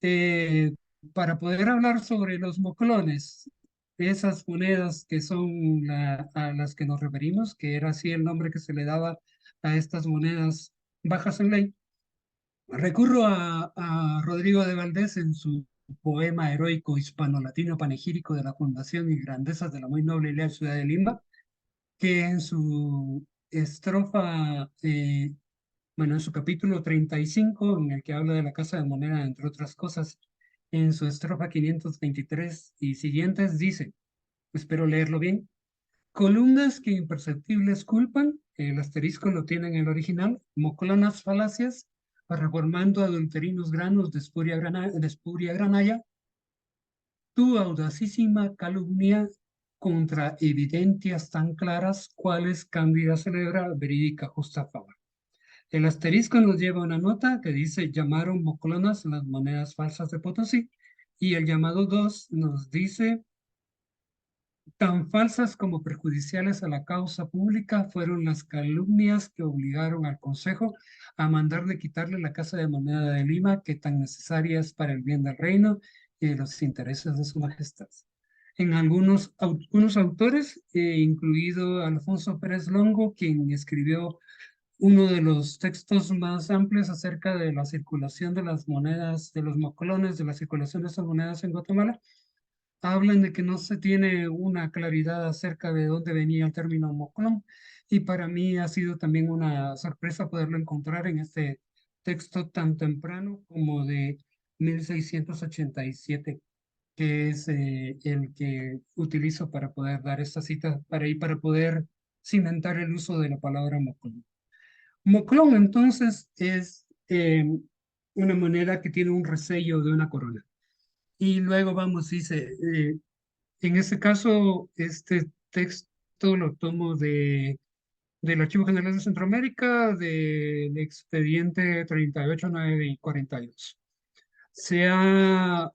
Eh, para poder hablar sobre los moclones, esas monedas que son a las que nos referimos, que era así el nombre que se le daba a estas monedas bajas en ley, recurro a Rodrigo de Valdés en su poema heroico hispano-latino panegírico de la fundación y grandezas de la muy noble y leal ciudad de Lima, que en su estrofa, bueno, en su capítulo 35, en el que habla de la Casa de Moneda, entre otras cosas, en su estrofa 523 y siguientes, dice, espero leerlo bien: columnas que imperceptibles culpan, el asterisco lo tiene en el original, moclonas falacias, reformando adulterinos granos de espuria granalla, tu audacísima calumnia contra evidencias tan claras, cuales Cándida celebra, verídica justa fama. El asterisco nos lleva a una nota que dice: llamaron moclonas las monedas falsas de Potosí, y el llamado 2 nos dice: tan falsas como perjudiciales a la causa pública fueron las calumnias que obligaron al Consejo a mandar de quitarle la Casa de Moneda de Lima, que tan necesaria es para el bien del reino y de los intereses de su majestad. En algunos autores, incluido Alfonso Pérez Longo, quien escribió uno de los textos más amplios acerca de la circulación de las monedas, de los moclones, de la circulación de estas monedas en Guatemala, hablan de que no se tiene una claridad acerca de dónde venía el término moclón, y para mí ha sido también una sorpresa poderlo encontrar en este texto tan temprano como de 1687, que es el que utilizo para poder dar esta cita, para poder cimentar el uso de la palabra moclón. Moclón, entonces, es una moneda que tiene un resello de una corona. Y luego vamos, dice, en este caso, este texto lo tomo del Archivo General de Centroamérica, del expediente 38.942. Se ha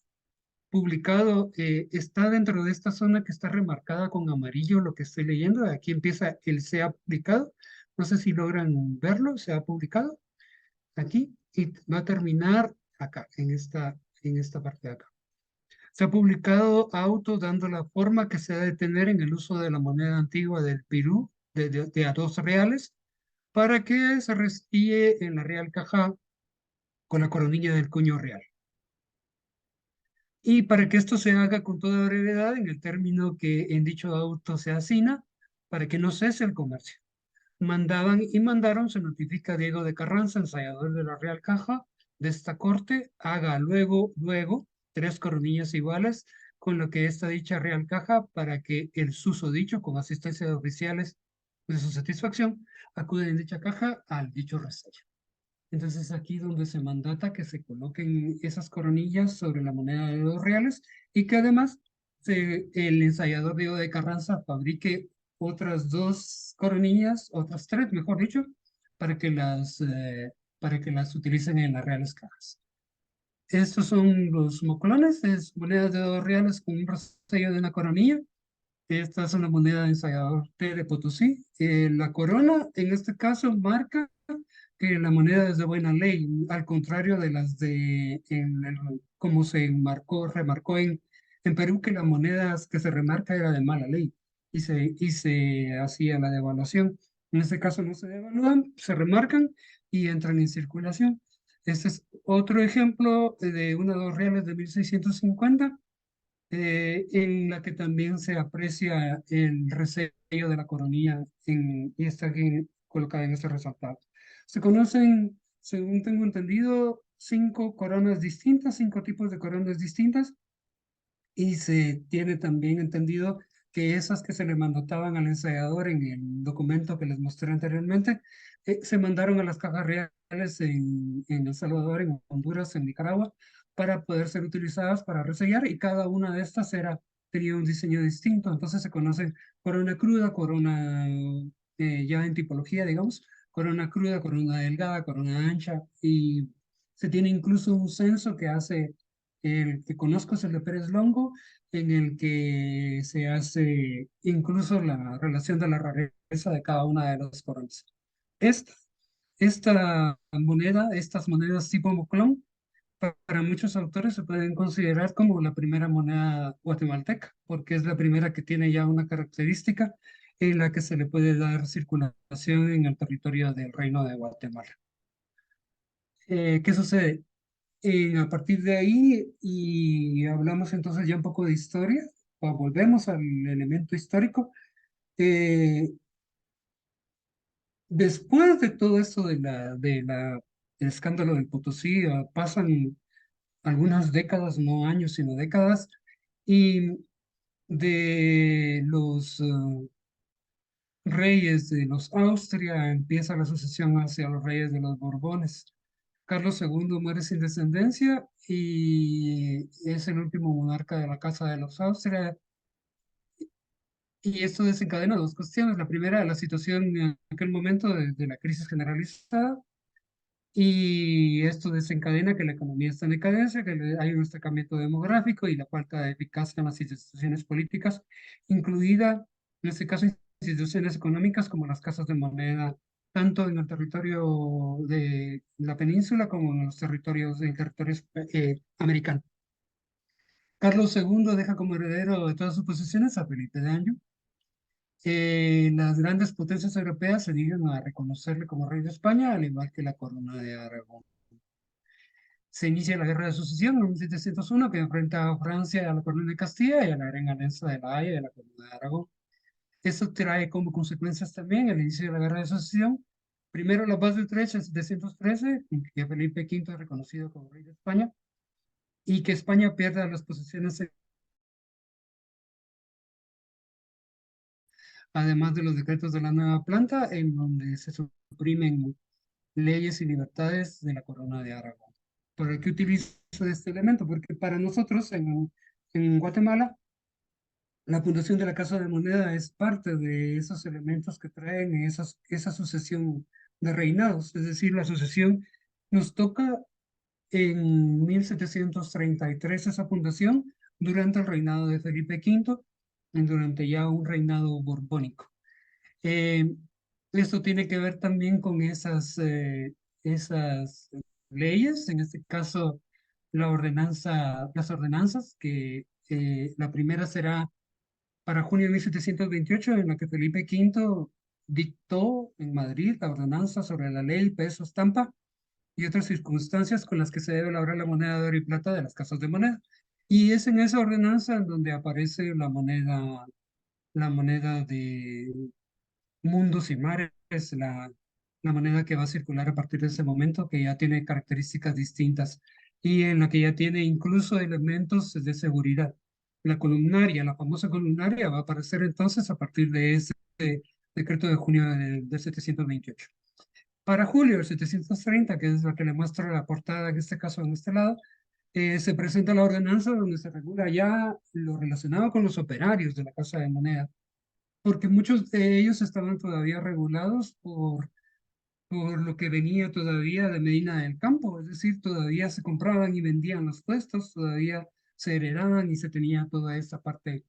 publicado, está dentro de esta zona que está remarcada con amarillo, lo que estoy leyendo. Aquí empieza el se ha publicado. No sé si logran verlo, se ha publicado aquí, y va a terminar acá, en esta parte de acá. Se ha publicado auto dando la forma que se ha de tener en el uso de la moneda antigua del Perú, de a 2 reales, para que se restille en la Real Caja con la coronilla del cuño real. Y para que esto se haga con toda brevedad, en el término que en dicho auto se asigna, para que no cese el comercio. Mandaron, se notifica a Diego de Carranza, ensayador de la Real Caja, de esta corte, haga luego, 3 coronillas iguales, con lo que está dicha Real Caja, para que el susodicho, con asistencia de oficiales de su satisfacción, acude en dicha caja al dicho resello. Entonces aquí donde se mandata que se coloquen esas coronillas sobre la moneda de 2 reales y que además el ensayador Diego de Carranza fabrique otras 2 coronillas, otras 3, mejor dicho, para que las utilicen en las reales cajas. Estos son los moclones, es monedas de 2 reales con un resello de una coronilla. Esta es una moneda de ensayador T de Potosí. La corona, en este caso, marca que la moneda es de buena ley, al contrario de las como se remarcó en Perú, que las monedas que se remarca era de mala ley y se hacía la devaluación. En este caso no se devalúan, se remarcan y entran en circulación. Este es otro ejemplo de una 2 reales de 1650, en la que también se aprecia el resello de la coronilla y está aquí colocada en este resaltado. Se conocen, según tengo entendido, 5 coronas distintas, 5 tipos de coronas distintas, y se tiene también entendido que esas que se le mandataban al ensayador en el documento que les mostré anteriormente, se mandaron a las cajas reales en El Salvador, en Honduras, en Nicaragua, para poder ser utilizadas para resellar, y cada una de estas tenía un diseño distinto. Entonces se conoce corona cruda, corona ya en tipología, digamos, corona cruda, corona delgada, corona ancha, y se tiene incluso un censo que hace, el que conozco es el de Pérez Longo, en el que se hace incluso la relación de la rareza de cada una de las coronas. Esta, estas monedas tipo moclón, para muchos autores se pueden considerar como la primera moneda guatemalteca, porque es la primera que tiene ya una característica en la que se le puede dar circulación en el territorio del Reino de Guatemala. ¿Qué sucede? A partir de ahí, y hablamos entonces ya un poco de historia, volvemos al elemento histórico. Después de todo esto del escándalo del Potosí, pasan algunas décadas, no años, sino décadas, y de los reyes de los Austria empieza la sucesión hacia los reyes de los Borbones. Carlos II muere sin descendencia y es el último monarca de la Casa de los Austria. Y esto desencadena 2 cuestiones. La primera, la situación en aquel momento de la crisis generalizada. Y esto desencadena que la economía está en decadencia, que hay un estancamiento demográfico y la falta de eficacia en las instituciones políticas, incluida, en este caso, instituciones económicas como las casas de moneda, tanto en el territorio de la península como en los territorios americanos. Carlos II deja como heredero de todas sus posesiones a Felipe de Anjou. Las grandes potencias europeas se niegan a reconocerle como rey de España, al igual que la corona de Aragón. Se inicia la Guerra de Sucesión en 1701, que enfrenta a Francia, a la corona de Castilla y a la Gran Alianza de la Haya y de la corona de Aragón. Esto trae como consecuencias también el inicio de la Guerra de Sucesión. Primero, la paz de Utrecht en 713, en que Felipe V es reconocido como rey de España, y que España pierda las posesiones, además de los decretos de la nueva planta, en donde se suprimen leyes y libertades de la corona de Aragón. ¿Por qué utilizo este elemento? Porque para nosotros en Guatemala, la fundación de la Casa de Moneda es parte de esos elementos que traen esa sucesión de reinados. Es decir, la sucesión nos toca en 1733 esa fundación, durante el reinado de Felipe V, durante ya un reinado borbónico. Esto tiene que ver también con esas leyes, en este caso las ordenanzas, que la primera será para junio de 1728, en la que Felipe V dictó en Madrid la ordenanza sobre la ley, peso, estampa y otras circunstancias con las que se debe elaborar la moneda de oro y plata de las casas de moneda. Y es en esa ordenanza en donde aparece la moneda Mundos y Mares, la moneda que va a circular a partir de ese momento, que ya tiene características distintas y en la que ya tiene incluso elementos de seguridad. La columnaria, la famosa columnaria, va a aparecer entonces a partir de ese decreto de junio del 728. Para julio del 730, que es la que le muestro la portada en este caso en este lado, se presenta la ordenanza donde se regula ya lo relacionado con los operarios de la Casa de Moneda, porque muchos de ellos estaban todavía regulados por lo que venía todavía de Medina del Campo, es decir, todavía se compraban y vendían los puestos, todavía se heredaban y se tenía toda esta parte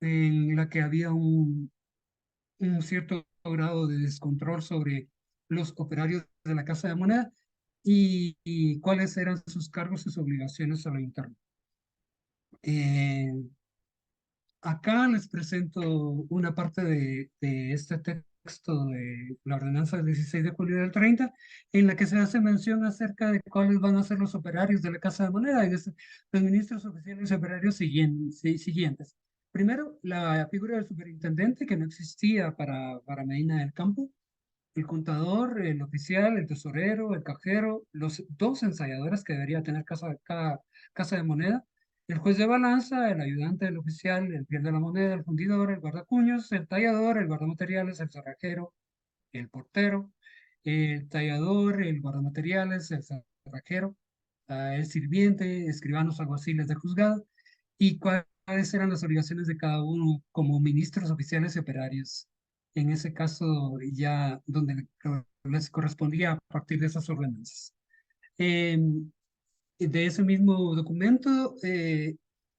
en la que había un cierto grado de descontrol sobre los operarios de la Casa de Moneda y cuáles eran sus cargos y sus obligaciones a lo interno. Acá les presento una parte de este texto de la ordenanza del 16 de julio del 30, en la que se hace mención acerca de cuáles van a ser los operarios de la Casa de Moneda, los ministros oficiales y operarios siguientes. Primero, la figura del superintendente, que no existía para Medina del Campo, el contador, el oficial, el tesorero, el cajero, los dos ensayadores que debería tener cada casa de moneda, el juez de balanza, el ayudante del oficial, el fiel de la moneda, el fundidor, el guardacuños, el tallador, el guardamateriales, el cerrajero, el portero, el tallador, el guardamateriales, el cerrajero, el sirviente, escribanos, alguaciles de juzgado, y cuáles eran las obligaciones de cada uno como ministros oficiales y operarios. En ese caso, ya donde les correspondía a partir de esas ordenanzas. De ese mismo documento,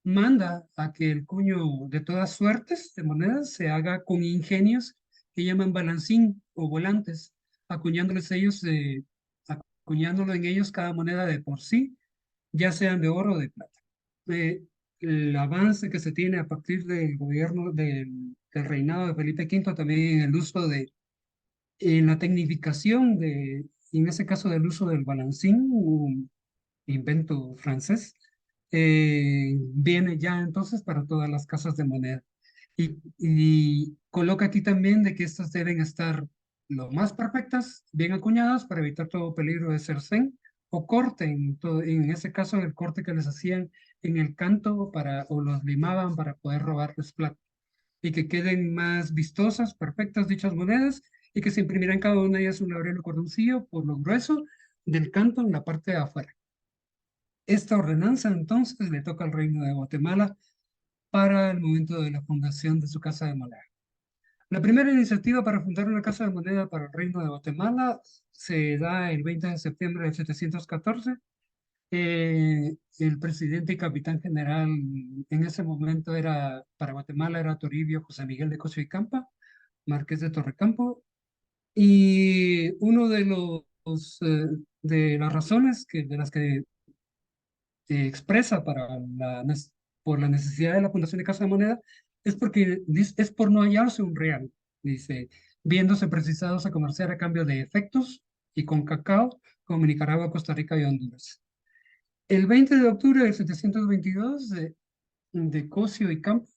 manda a que el cuño de todas suertes de monedas se haga con ingenios que llaman balancín o volantes, acuñándoles ellos, acuñándolo en ellos cada moneda de por sí, ya sean de oro o de plata. El avance que se tiene a partir del gobierno del reinado de Felipe V también en el uso en la tecnificación en ese caso del uso del balancín, un invento francés, viene ya entonces para todas las casas de moneda. Y coloca aquí también de que estas deben estar lo más perfectas, bien acuñadas para evitar todo peligro de cercén o corte, en ese caso el corte que les hacían en el canto o los limaban para poder robarles plata y que queden más vistosas, perfectas dichas monedas y que se imprimirá en cada una de ellas un laurel o cordoncillo por lo grueso del canto en la parte de afuera. Esta ordenanza entonces le toca al Reino de Guatemala para el momento de la fundación de su Casa de Moneda. La primera iniciativa para fundar una Casa de Moneda para el Reino de Guatemala se da el 20 de septiembre de 714. El presidente y capitán general en ese momento para Guatemala era Toribio José Miguel de Cosio y Campa, marqués de Torrecampo, y uno de las razones de las que expresa por la necesidad de la fundación de Casa de Moneda es por no hallarse un real, dice, viéndose precisados a comerciar a cambio de efectos y con cacao como Nicaragua, Costa Rica y Honduras. El 20 de octubre de 722, de Cosio y Campo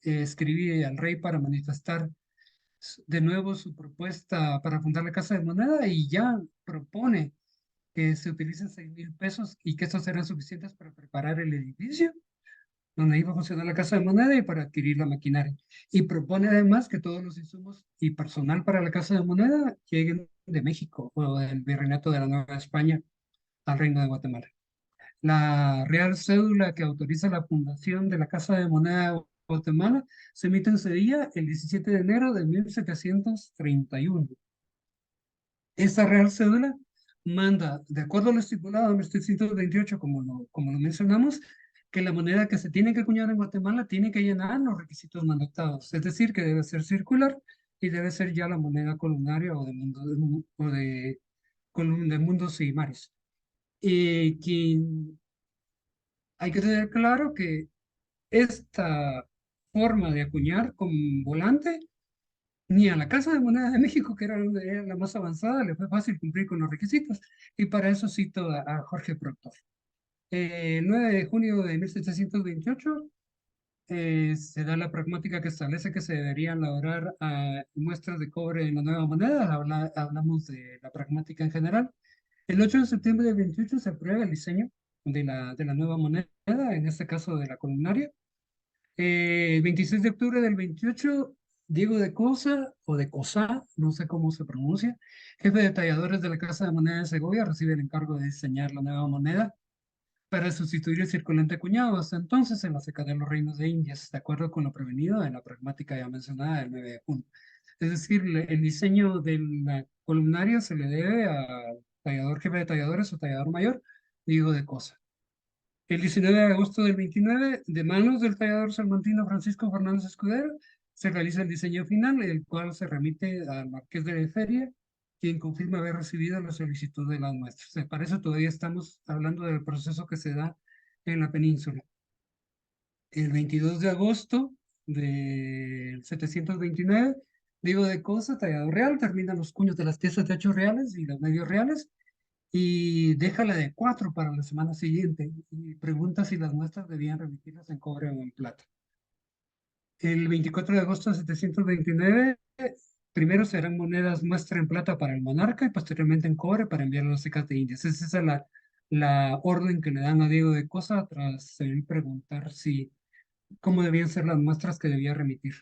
escribí al rey para manifestar de nuevo su propuesta para fundar la Casa de Moneda y ya propone que se utilicen 6,000 pesos y que estos serán suficientes para preparar el edificio donde iba a funcionar la Casa de Moneda y para adquirir la maquinaria. Y propone además que todos los insumos y personal para la Casa de Moneda lleguen de México o del Virreinato de la Nueva España al Reino de Guatemala. La Real Cédula que autoriza la fundación de la Casa de Moneda de Guatemala se emite en ese día, el 17 de enero de 1731. Esta Real Cédula manda, de acuerdo a lo estipulado en 1728, como lo mencionamos, que la moneda que se tiene que acuñar en Guatemala tiene que llenar los requisitos mandatados, es decir, que debe ser circular y debe ser ya la moneda columnaria o de mundos y mares. Hay que tener claro que esta forma de acuñar con volante, ni a la Casa de Moneda de México, que era la más avanzada, le fue fácil cumplir con los requisitos. Y para eso cito a Jorge Proctor. El 9 de junio de 1728, se da la pragmática que establece que se deberían elaborar muestras de cobre en la nueva moneda. Hablamos de la pragmática en general. El 8 de septiembre del 28 se aprueba el diseño de la nueva moneda, en este caso de la columnaria. 26 de octubre del 28, Diego de Cosa, o de Cosa, no sé cómo se pronuncia, jefe de talladores de la Casa de Moneda de Segovia, recibe el encargo de diseñar la nueva moneda para sustituir el circulante acuñado hasta entonces en la ceca de los reinos de Indias, de acuerdo con lo prevenido en la pragmática ya mencionada del 9 de junio. Es decir, el diseño de la columnaria se le debe al tallador jefe de talladores o tallador mayor, Diego de Cosa. El 19 de agosto del 29, de manos del tallador salmantino Francisco Fernández Escudero, se realiza el diseño final, el cual se remite al marqués de Feria, quien confirma haber recibido la solicitud de las muestras. Para eso todavía estamos hablando del proceso que se da en la península. El 22 de agosto del 729, Diego de Cosa, tallador real, termina los cuños de las piezas de 8 reales y los medios reales, y deja la de 4 para la semana siguiente y pregunta si las muestras debían remitirlas en cobre o en plata. El 24 de agosto de 729, primero serán monedas muestra en plata para el monarca y posteriormente en cobre para enviar a las secas de Indias. Esa es la orden que le dan a Diego de Cosa tras él preguntar cómo debían ser las muestras que debía remitir.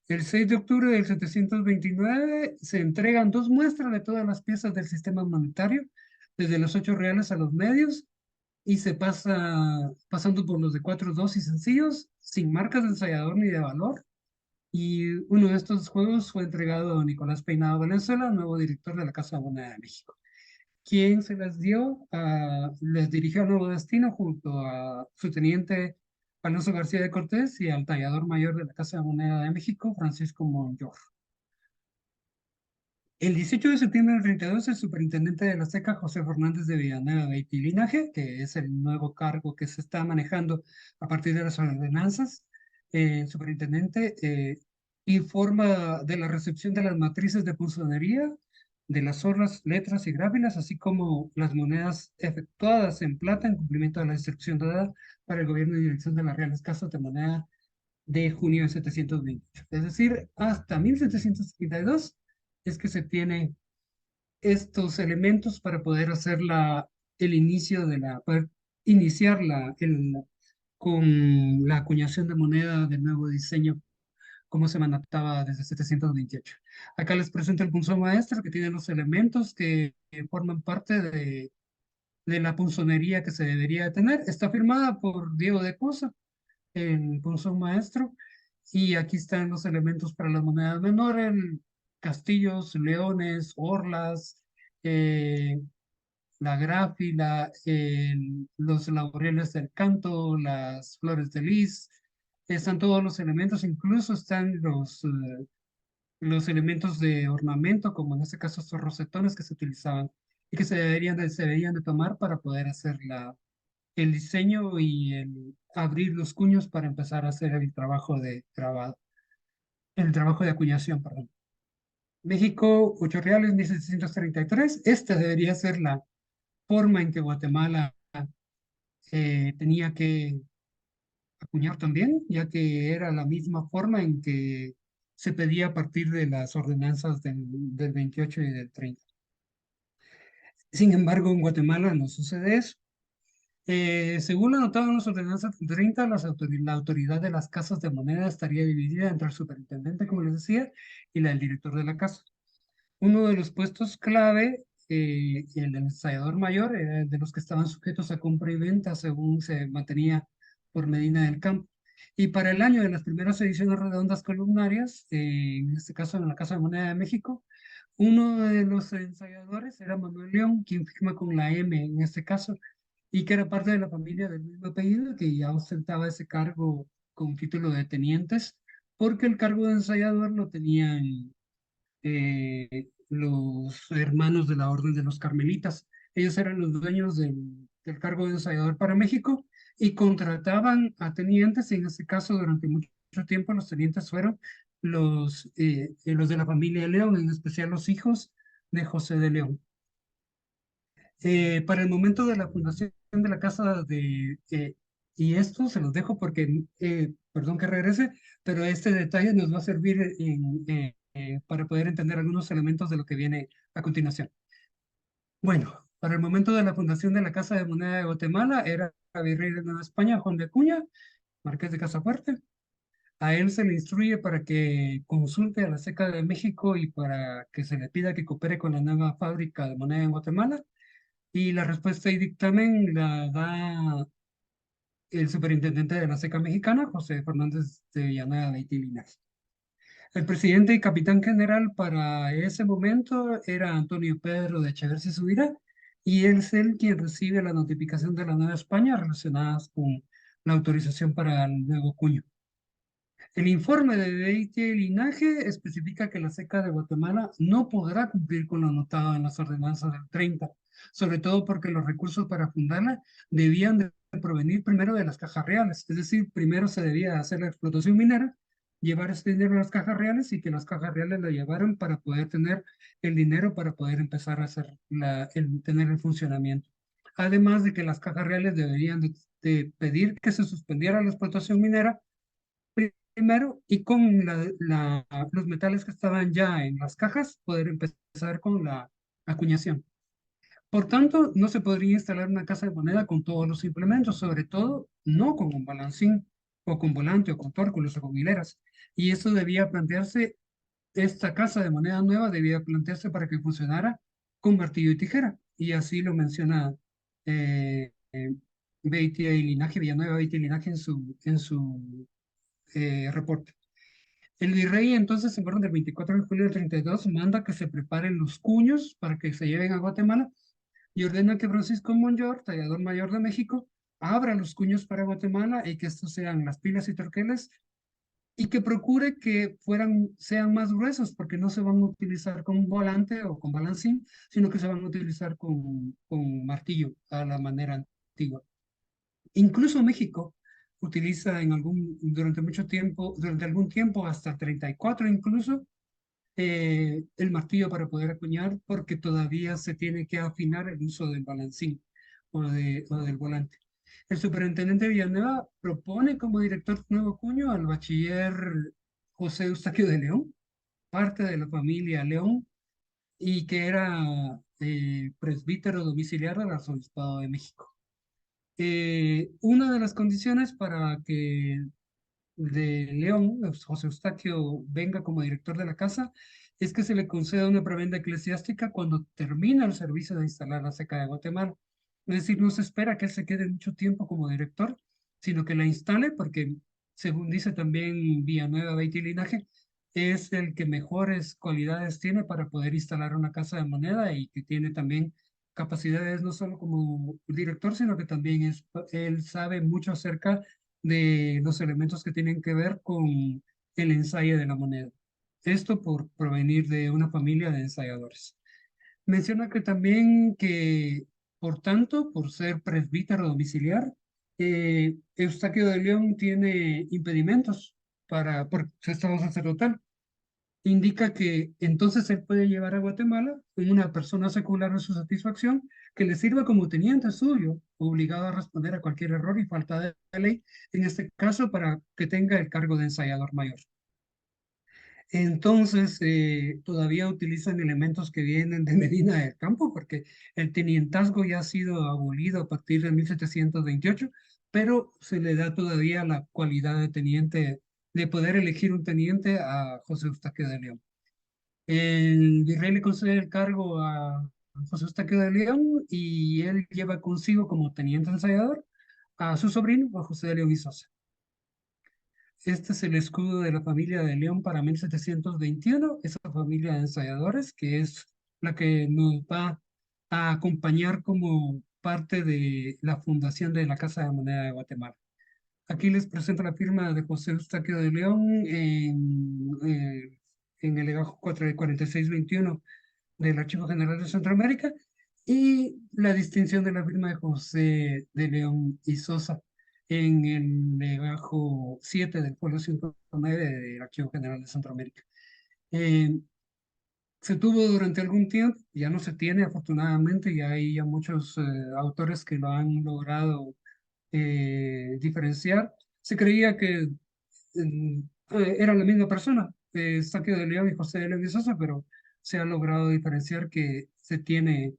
El 6 de octubre del 729 se entregan 2 muestras de todas las piezas del sistema monetario, desde los 8 reales a los medios, y se pasando por los de 4, 2 y sencillos, sin marcas de ensayador ni de valor. Y uno de estos juegos fue entregado a Nicolás Peinado Valenzuela, nuevo director de la Casa de Moneda de México, quien se las les dirigió a Nuevo Destino junto a su teniente Alonso García de Cortés y al tallador mayor de la Casa de Moneda de México, Francisco Monyor. El 18 de septiembre del 32, el superintendente de la SECA, José Fernández de Villanueva de Linaje, que es el nuevo cargo que se está manejando a partir de las ordenanzas, superintendente informa de la recepción de las matrices de punzonería, de las orlas, letras y gráfilas, así como las monedas efectuadas en plata en cumplimiento de la instrucción dada para el gobierno y dirección de las Reales Casas de Moneda de junio de 728. Es decir, hasta 1732 es que se tienen estos elementos para poder hacer el inicio poder iniciar con la acuñación de moneda de nuevo diseño, como se mandataba desde 728. Acá les presento el punzón maestro, que tiene los elementos que forman parte de la punzonería que se debería de tener. Está firmada por Diego de Cosa, el punzón maestro, y aquí están los elementos para las monedas menores: castillos, leones, orlas, la gráfila, los laureles del canto, las flores de lis. Están todos los elementos, incluso están los elementos de ornamento, como en este caso estos rosetones que se utilizaban y que se deberían de tomar para poder hacer el diseño y el abrir los cuños para empezar a hacer el trabajo de grabado, el trabajo de acuñación, perdón. México, 8 reales, 1733. Esta debería ser la forma en que Guatemala tenía que acuñar también, ya que era la misma forma en que se pedía a partir de las ordenanzas del 28 y del 30. Sin embargo, en Guatemala no sucede eso. Según lo anotado en las ordenanzas del 30, la autoridad de las casas de moneda estaría dividida entre el superintendente, como les decía, y la del director de la casa. Uno de los puestos clave, el del ensayador mayor, era de los que estaban sujetos a compra y venta según se mantenía por Medina del Campo. Y para el año de las primeras ediciones redondas columnarias, en este caso en la Casa de Moneda de México, uno de los ensayadores era Manuel León, quien firma con la M en este caso, y que era parte de la familia del mismo apellido, que ya ostentaba ese cargo con título de tenientes, porque el cargo de ensayador lo tenían los hermanos de la Orden de los Carmelitas. Ellos eran los dueños del cargo de ensayador para México y contrataban a tenientes, y en este caso durante mucho tiempo los tenientes fueron los de la familia de León, en especial los hijos de José de León. Para el momento de la fundación de la Casa Y esto se los dejo porque, perdón que regrese, pero este detalle nos va a servir para poder entender algunos elementos de lo que viene a continuación. Bueno, para el momento de la fundación de la Casa de Moneda de Guatemala era virrey de Nueva España, Juan de Acuña, marqués de Casafuerte. A él se le instruye para que consulte a la SECA de México y para que se le pida que coopere con la nueva fábrica de moneda en Guatemala. Y la respuesta y dictamen la da el superintendente de la SECA mexicana, José Fernández de Villanueva de Linaje. El presidente y capitán general para ese momento era Antonio Pedro de Echeverría Subirá, y él es el quien recibe la notificación de la Nueva España relacionadas con la autorización para el nuevo cuño. El informe de Beitia y Linaje especifica que la SECA de Guatemala no podrá cumplir con lo anotado en las ordenanzas del 30, sobre todo porque los recursos para fundarla debían de provenir primero de las cajas reales, es decir, primero se debía hacer la explotación minera, llevar ese dinero a las cajas reales y que las cajas reales lo llevaran para poder tener el dinero para poder empezar a hacer tener el funcionamiento. Además de que las cajas reales deberían de pedir que se suspendiera la explotación minera primero y con los metales que estaban ya en las cajas, poder empezar con la acuñación. Por tanto, no se podría instalar una casa de moneda con todos los implementos, sobre todo no con un balancín o con volante o con tórculos o con hileras. Y eso debía plantearse, esta casa de moneda nueva debía plantearse para que funcionara con martillo y tijera. Y así lo menciona Beitia y Linaje, Villanueva, Beitia y Linaje en su reporte. El virrey entonces, en orden del 24 de julio del 32, manda que se preparen los cuños para que se lleven a Guatemala y ordena que Francisco Monyor, tallador mayor de México, abra los cuños para Guatemala y que estos sean las pilas y torqueles y que procure que sean más gruesos porque no se van a utilizar con volante o con balancín, sino que se van a utilizar con martillo a la manera antigua. Incluso México utiliza durante mucho tiempo, durante algún tiempo, hasta 34 incluso, el martillo para poder acuñar, porque todavía se tiene que afinar el uso del balancín o del volante. El superintendente Villanueva propone como director de nuevo cuño al bachiller José Eustaquio de León, parte de la familia León, y que era presbítero domiciliar del Arzobispado de México. Una de las condiciones para que de León, José Eustaquio, venga como director de la casa, es que se le conceda una prebenda eclesiástica cuando termina el servicio de instalar la SECA de Guatemala. Es decir, no se espera que él se quede mucho tiempo como director, sino que la instale porque, según dice también Villanueva, Beitia y Linaje, es el que mejores cualidades tiene para poder instalar una casa de moneda y que tiene también capacidades no solo como director, sino que también él sabe mucho acerca de los elementos que tienen que ver con el ensayo de la moneda. Esto por provenir de una familia de ensayadores. Menciona que también que, por tanto, por ser presbítero domiciliar, Eustaquio de León tiene impedimentos por su estado sacerdotal. Indica que entonces él puede llevar a Guatemala una persona secular de su satisfacción que le sirva como teniente suyo, obligado a responder a cualquier error y falta de ley, en este caso para que tenga el cargo de ensayador mayor. Entonces, todavía utilizan elementos que vienen de Medina del Campo, porque el tenientazgo ya ha sido abolido a partir de 1728, pero se le da todavía la cualidad de teniente, de poder elegir un teniente a José Eustaquio de León. El virrey le concede el cargo a José Eustaquio de León y él lleva consigo como teniente ensayador a su sobrino, a José de León y Sosa. Este es el escudo de la familia de León para 1721, esa familia de ensayadores, que es la que nos va a acompañar como parte de la fundación de la Casa de Moneda de Guatemala. Aquí les presento la firma de José Eustaquio de León en el legajo 4621 del Archivo General de Centroamérica y la distinción de la firma de José de León y Sosa en el legajo 7 del folio 109 del Archivo General de Centroamérica. Se tuvo durante algún tiempo, ya no se tiene afortunadamente, y hay ya muchos autores que lo han logrado diferenciar. Se creía que era la misma persona, Eustaquio de León y José de León y Sosa, pero se ha logrado diferenciar que se tiene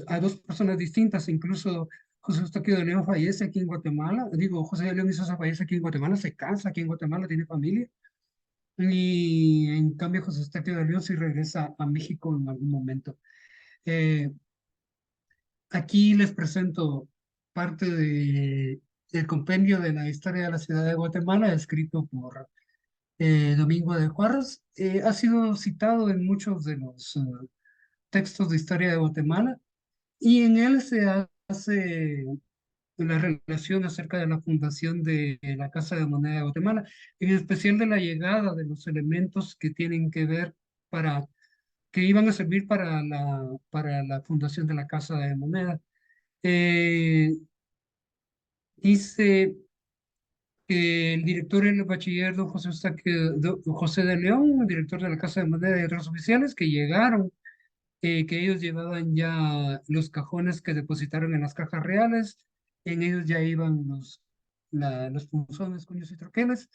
a dos personas distintas. Incluso José Eustaquio de León fallece aquí en Guatemala, digo, José de León y Sosa fallece aquí en Guatemala, se casa aquí en Guatemala, tiene familia, y en cambio José Eustaquio de León sí regresa a México en algún momento. Eh, Aquí les presento parte del compendio de la historia de la ciudad de Guatemala, escrito por Domingo de Juárez. Ha sido citado en muchos de los textos de historia de Guatemala, y en él se hace la relación acerca de la fundación de la Casa de Moneda de Guatemala, en especial de la llegada de los elementos que tienen que ver para, que iban a servir para la fundación de la Casa de Moneda. Eh, Dice que el director era el bachiller don José, don José de León, el director de la Casa de Moneda y otros oficiales que llegaron, que ellos llevaban ya los cajones que depositaron en las cajas reales, en ellos ya iban los punzones, cuños y troqueles.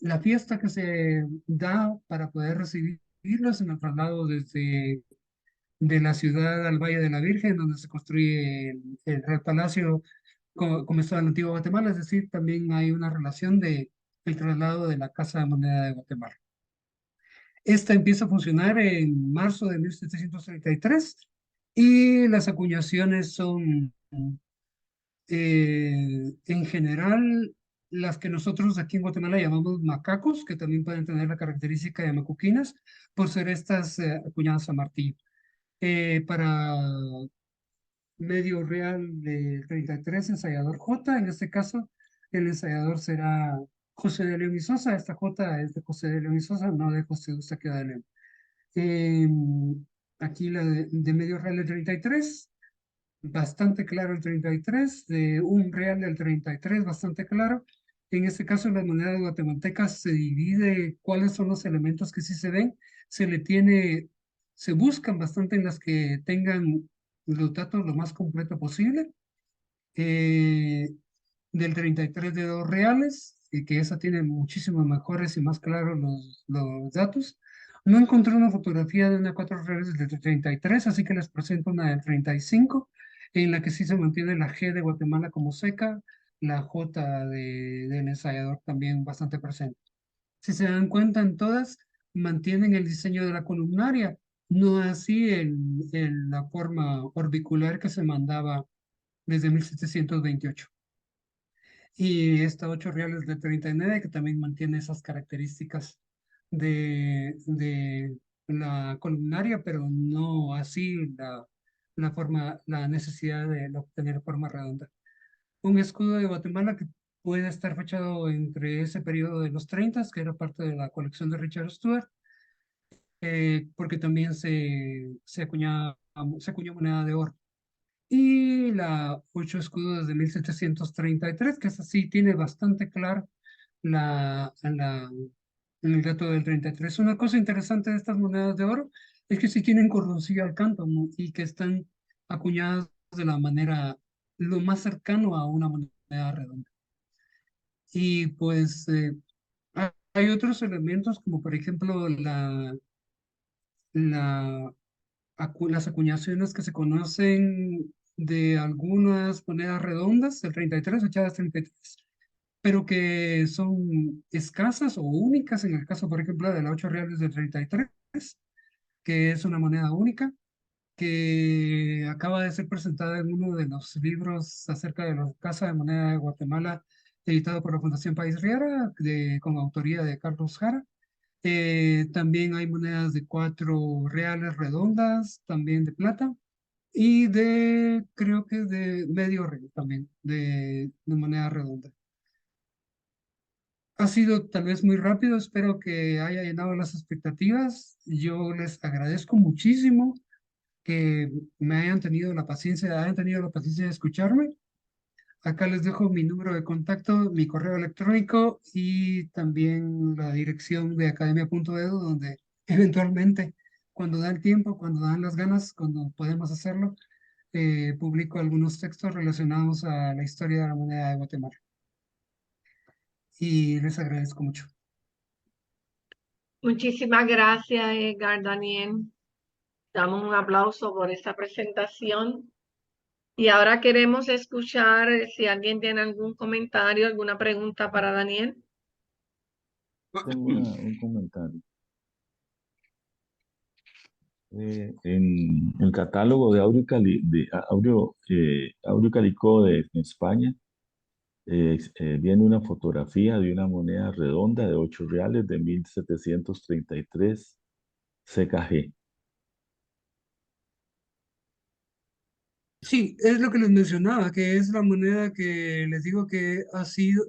La fiesta que se da para poder recibirlos en el traslado desde de la ciudad al Valle de la Virgen, donde se construye el Real Palacio, como estaba en la antigua Guatemala, es decir, también hay una relación de el traslado de la Casa de Moneda de Guatemala. Esta empieza a funcionar en marzo de 1733 y las acuñaciones son, en general, las que nosotros aquí en Guatemala llamamos macacos, que también pueden tener la característica de macuquinas, por ser estas acuñadas a martillo. Para medio real de 33, ensayador J. En este caso, el ensayador será José de León y Sosa. Esta J es de José de León y Sosa, no de José Eustaquio de León. Aquí la de medio real del 33, bastante claro el 33, de un real del 33, bastante claro. En este caso, en las monedas guatemaltecas se divide cuáles son los elementos que sí se ven. Se buscan bastante en las que tengan los datos lo más completo posible. Del 33 de 2 reales, y que esa tiene muchísimos mejores y más claros los datos. No encontré una fotografía de una 4 reales del 33, así que les presento una del 35, en la que sí se mantiene la G de Guatemala como seca, la J del ensayador también bastante presente. Si se dan cuenta, en todas mantienen el diseño de la columnaria, no así la forma orbicular que se mandaba desde 1728. Y esta 8 reales de 39, que también mantiene esas características de la columnaria, pero no así la necesidad de obtener forma redonda. Un escudo de Guatemala que puede estar fechado entre ese periodo de los 30, que era parte de la colección de Richard Stuart, porque también se acuñó moneda de oro. Y la 8 escudos de 1733, que es así, tiene bastante claro en el dato del 33. Una cosa interesante de estas monedas de oro es que sí tienen cordoncillo al canto, ¿no? Y que están acuñadas de la manera lo más cercano a una moneda redonda. Y pues hay otros elementos como por ejemplo la las acuñaciones que se conocen de algunas monedas redondas, el 33, echadas 33, pero que son escasas o únicas, en el caso, por ejemplo, de la 8 reales del 33, que es una moneda única, que acaba de ser presentada en uno de los libros acerca de la Casa de Moneda de Guatemala, editado por la Fundación País Riera, con autoría de Carlos Jara. También hay monedas de 4 reales redondas, también de plata, y creo que de medio real también, de moneda redonda. Ha sido tal vez muy rápido, espero que haya llenado las expectativas. Yo les agradezco muchísimo que me hayan tenido la paciencia de escucharme. Acá les dejo mi número de contacto, mi correo electrónico y también la dirección de academia.edu, donde eventualmente, cuando da el tiempo, cuando dan las ganas, cuando podemos hacerlo, publico algunos textos relacionados a la historia de la moneda de Guatemala. Y les agradezco mucho. Muchísimas gracias, Edgar, Daniel. Damos un aplauso por esta presentación. Y ahora queremos escuchar si alguien tiene algún comentario, alguna pregunta para Daniel. Tengo un comentario. En el catálogo de Audio Calico de España viene una fotografía de una moneda redonda de 8 reales de 1733 CKG. Sí, es lo que les mencionaba, que es la moneda que les digo que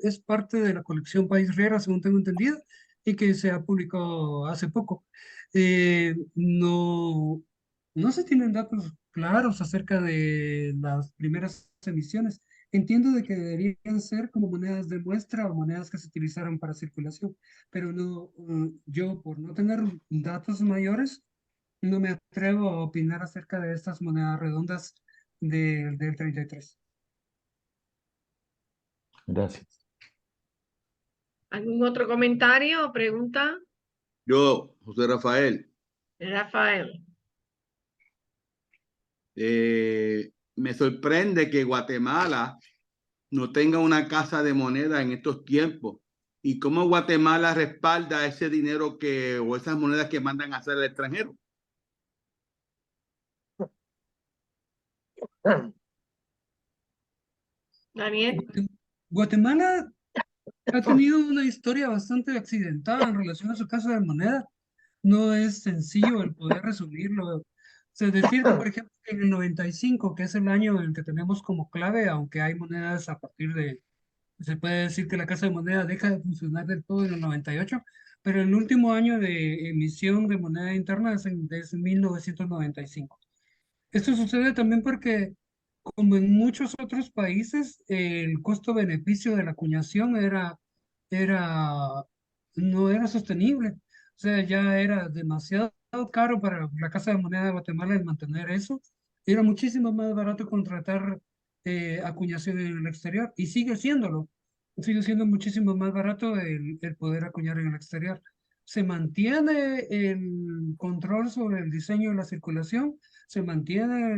es parte de la colección País Riera, según tengo entendido, y que se ha publicado hace poco. No se tienen datos claros acerca de las primeras emisiones. Entiendo de que deberían ser como monedas de muestra o monedas que se utilizaron para circulación, pero no, yo por no tener datos mayores, no me atrevo a opinar acerca de estas monedas redondas del 33. Gracias. ¿Algún otro comentario o pregunta? Yo, José Rafael, Rafael. me sorprende que Guatemala no tenga una casa de moneda en estos tiempos. ¿Y cómo Guatemala respalda ese dinero o esas monedas que mandan a hacer al extranjero? Daniel. Guatemala ha tenido una historia bastante accidentada en relación a su casa de moneda. No es sencillo el poder resumirlo. Se decir que, por ejemplo, en el 95, que es el año en el que tenemos como clave, aunque hay monedas a partir de, se puede decir que la casa de moneda deja de funcionar del todo en el 98, pero el último año de emisión de moneda interna es en 1995. Esto sucede también porque, como en muchos otros países, el costo-beneficio de la acuñación era, no era sostenible. O sea, ya era demasiado caro para la Casa de Moneda de Guatemala el mantener eso. Era muchísimo más barato contratar acuñación en el exterior y sigue siéndolo. Sigue siendo muchísimo más barato el poder acuñar en el exterior. Se mantiene el control sobre el diseño y la circulación, se mantiene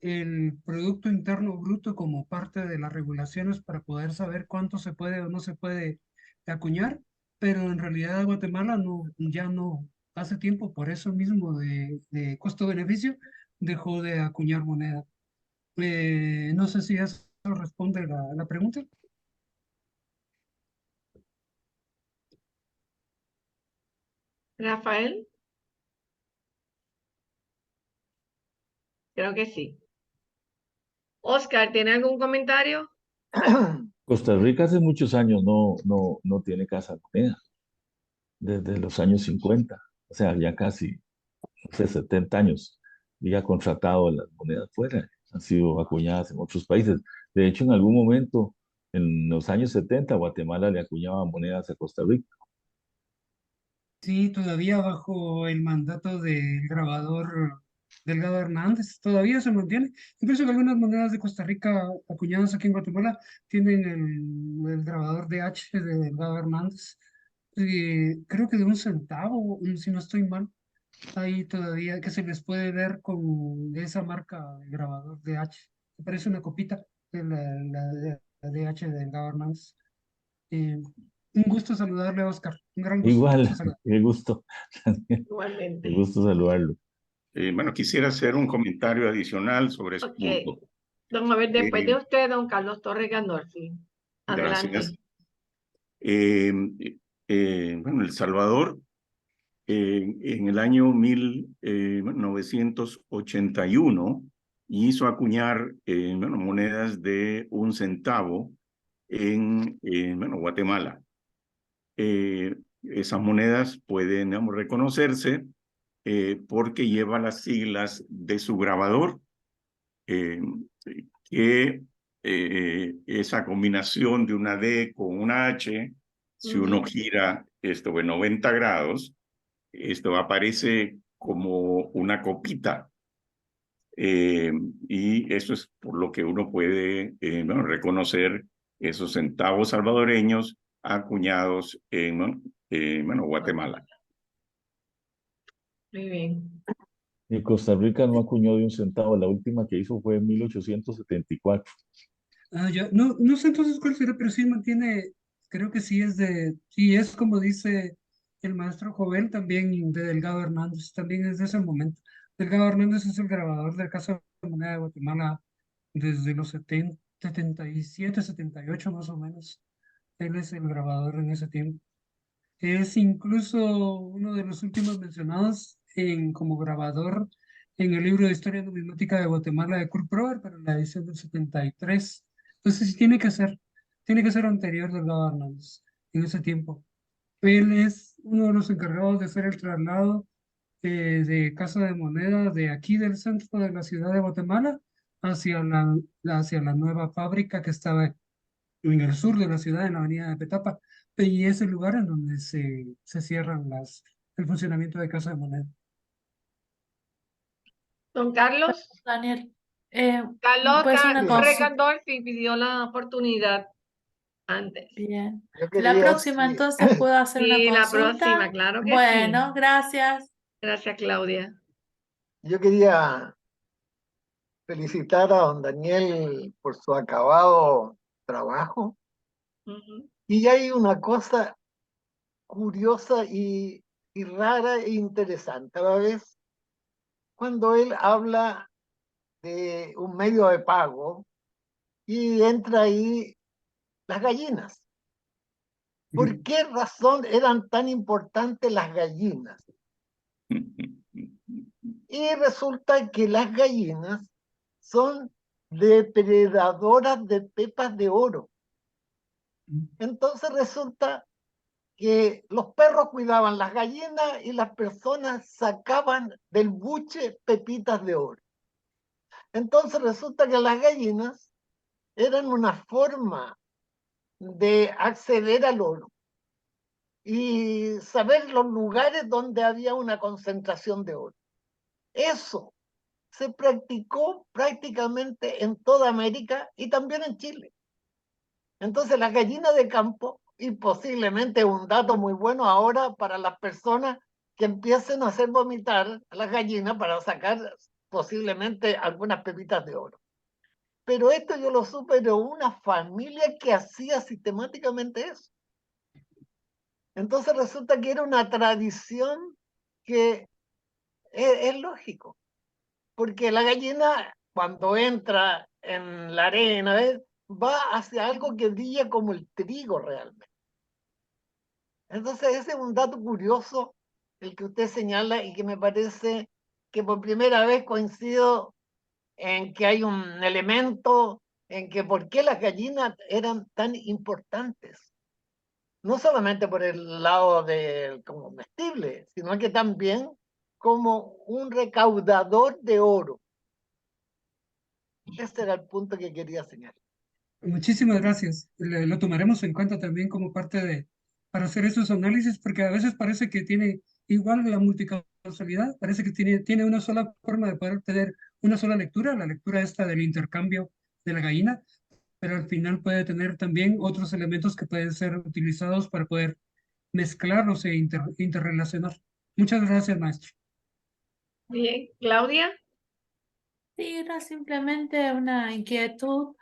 el Producto Interno Bruto como parte de las regulaciones para poder saber cuánto se puede o no se puede acuñar, pero en realidad Guatemala ya no, hace tiempo, por eso mismo de costo-beneficio, dejó de acuñar moneda. No sé si eso responde la pregunta. Rafael. Creo que sí. Oscar, ¿tiene algún comentario? Costa Rica hace muchos años no tiene casa de moneda, desde los años 50, o sea, ya casi hace 70 años, y ha contratado las monedas fuera, han sido acuñadas en otros países. De hecho, en algún momento, en los años 70, Guatemala le acuñaba monedas a Costa Rica. Sí, todavía bajo el mandato del grabador Delgado Hernández, todavía se mantiene. Incluso algunas monedas de Costa Rica acuñadas aquí en Guatemala tienen el grabador DH de Delgado Hernández. Creo que de 1 centavo, si no estoy mal, ahí todavía que se les puede ver con esa marca de grabador DH. Me parece una copita de la DH de Delgado Hernández. Un gusto saludarle, Oscar. Un gran gusto. Igual, qué gusto. Igualmente. Qué gusto saludarlo. Bueno, quisiera hacer un comentario adicional sobre ese punto. Vamos a ver, después de usted, don Carlos Torres Gandolfi. Adelante. Gracias. Bueno, El Salvador, en el año 1981, hizo acuñar monedas de 1 centavo en Guatemala. Esas monedas pueden, reconocerse porque lleva las siglas de su grabador, que esa combinación de una D con una H, si uno gira esto en 90 grados, esto aparece como una copita. Y eso es por lo que uno puede bueno, reconocer esos centavos salvadoreños acuñados en bueno, Guatemala. Muy bien. Y Costa Rica no acuñó de un centavo, la última que hizo fue en 1874. No sé entonces cuál será, pero sí mantiene, creo que sí es como dice el maestro Jovel, también de Delgado Hernández, también es de ese momento. Delgado Hernández es el grabador de la Casa de Moneda de Guatemala desde los 77, 78 más o menos. Él es el grabador en ese tiempo. Es incluso uno de los últimos mencionados como grabador en el libro de Historia Numismática de Guatemala de Kurt Prower, para la edición del 73. Entonces sí tiene que ser anterior Delgado Hernández en ese tiempo. Él es uno de los encargados de hacer el traslado de Casa de Moneda de aquí del centro de la ciudad de Guatemala hacia la nueva fábrica que estaba en el sur de la ciudad, en la avenida de Petapa, y es el lugar en donde se cierran el funcionamiento de Casa de Moneda. Don Carlos. Daniel, Carlos pues una Torres cosa. Gandolfi pidió la oportunidad antes. Bien. Yo La quería, próxima entonces puedo hacer una Y la consulta. próxima, claro que sí. Bueno, gracias. Gracias, Claudia. yo quería felicitar a don Daniel por su acabado trabajo. Ujú. Y hay una cosa curiosa y rara e interesante a la vez, cuando él habla de un medio de pago y entra ahí las gallinas. ¿Por qué razón eran tan importantes las gallinas? Y resulta que las gallinas son depredadoras de pepas de oro. Entonces resulta que los perros cuidaban las gallinas y las personas sacaban del buche pepitas de oro. Entonces resulta que las gallinas eran una forma de acceder al oro y saber los lugares donde había una concentración de oro. Eso se practicó prácticamente en toda América y también en Chile. Entonces las gallinas de campo, y posiblemente un dato muy bueno ahora para las personas que empiecen a hacer vomitar a las gallinas para sacar posiblemente algunas pepitas de oro. Pero esto yo lo supe de una familia que hacía sistemáticamente eso. Entonces resulta que era una tradición que es lógico, porque la gallina cuando entra en la arena, ¿ves?, va hacia algo que brilla como el trigo realmente. Entonces ese es un dato curioso el que usted señala y que me parece que por primera vez coincido en que hay un elemento en que por qué las gallinas eran tan importantes. No solamente por el lado del comestible, sino que también como un recaudador de oro. Este era el punto que quería señalar. Muchísimas gracias. Lo tomaremos en cuenta también como parte para hacer esos análisis, porque a veces parece que tiene igual la multicausalidad, parece que tiene una sola forma de poder tener una sola lectura, la lectura esta del intercambio de la gallina, pero al final puede tener también otros elementos que pueden ser utilizados para poder mezclarlos e interrelacionar. Muchas gracias, maestro. Bien, Claudia. Sí, era simplemente una inquietud.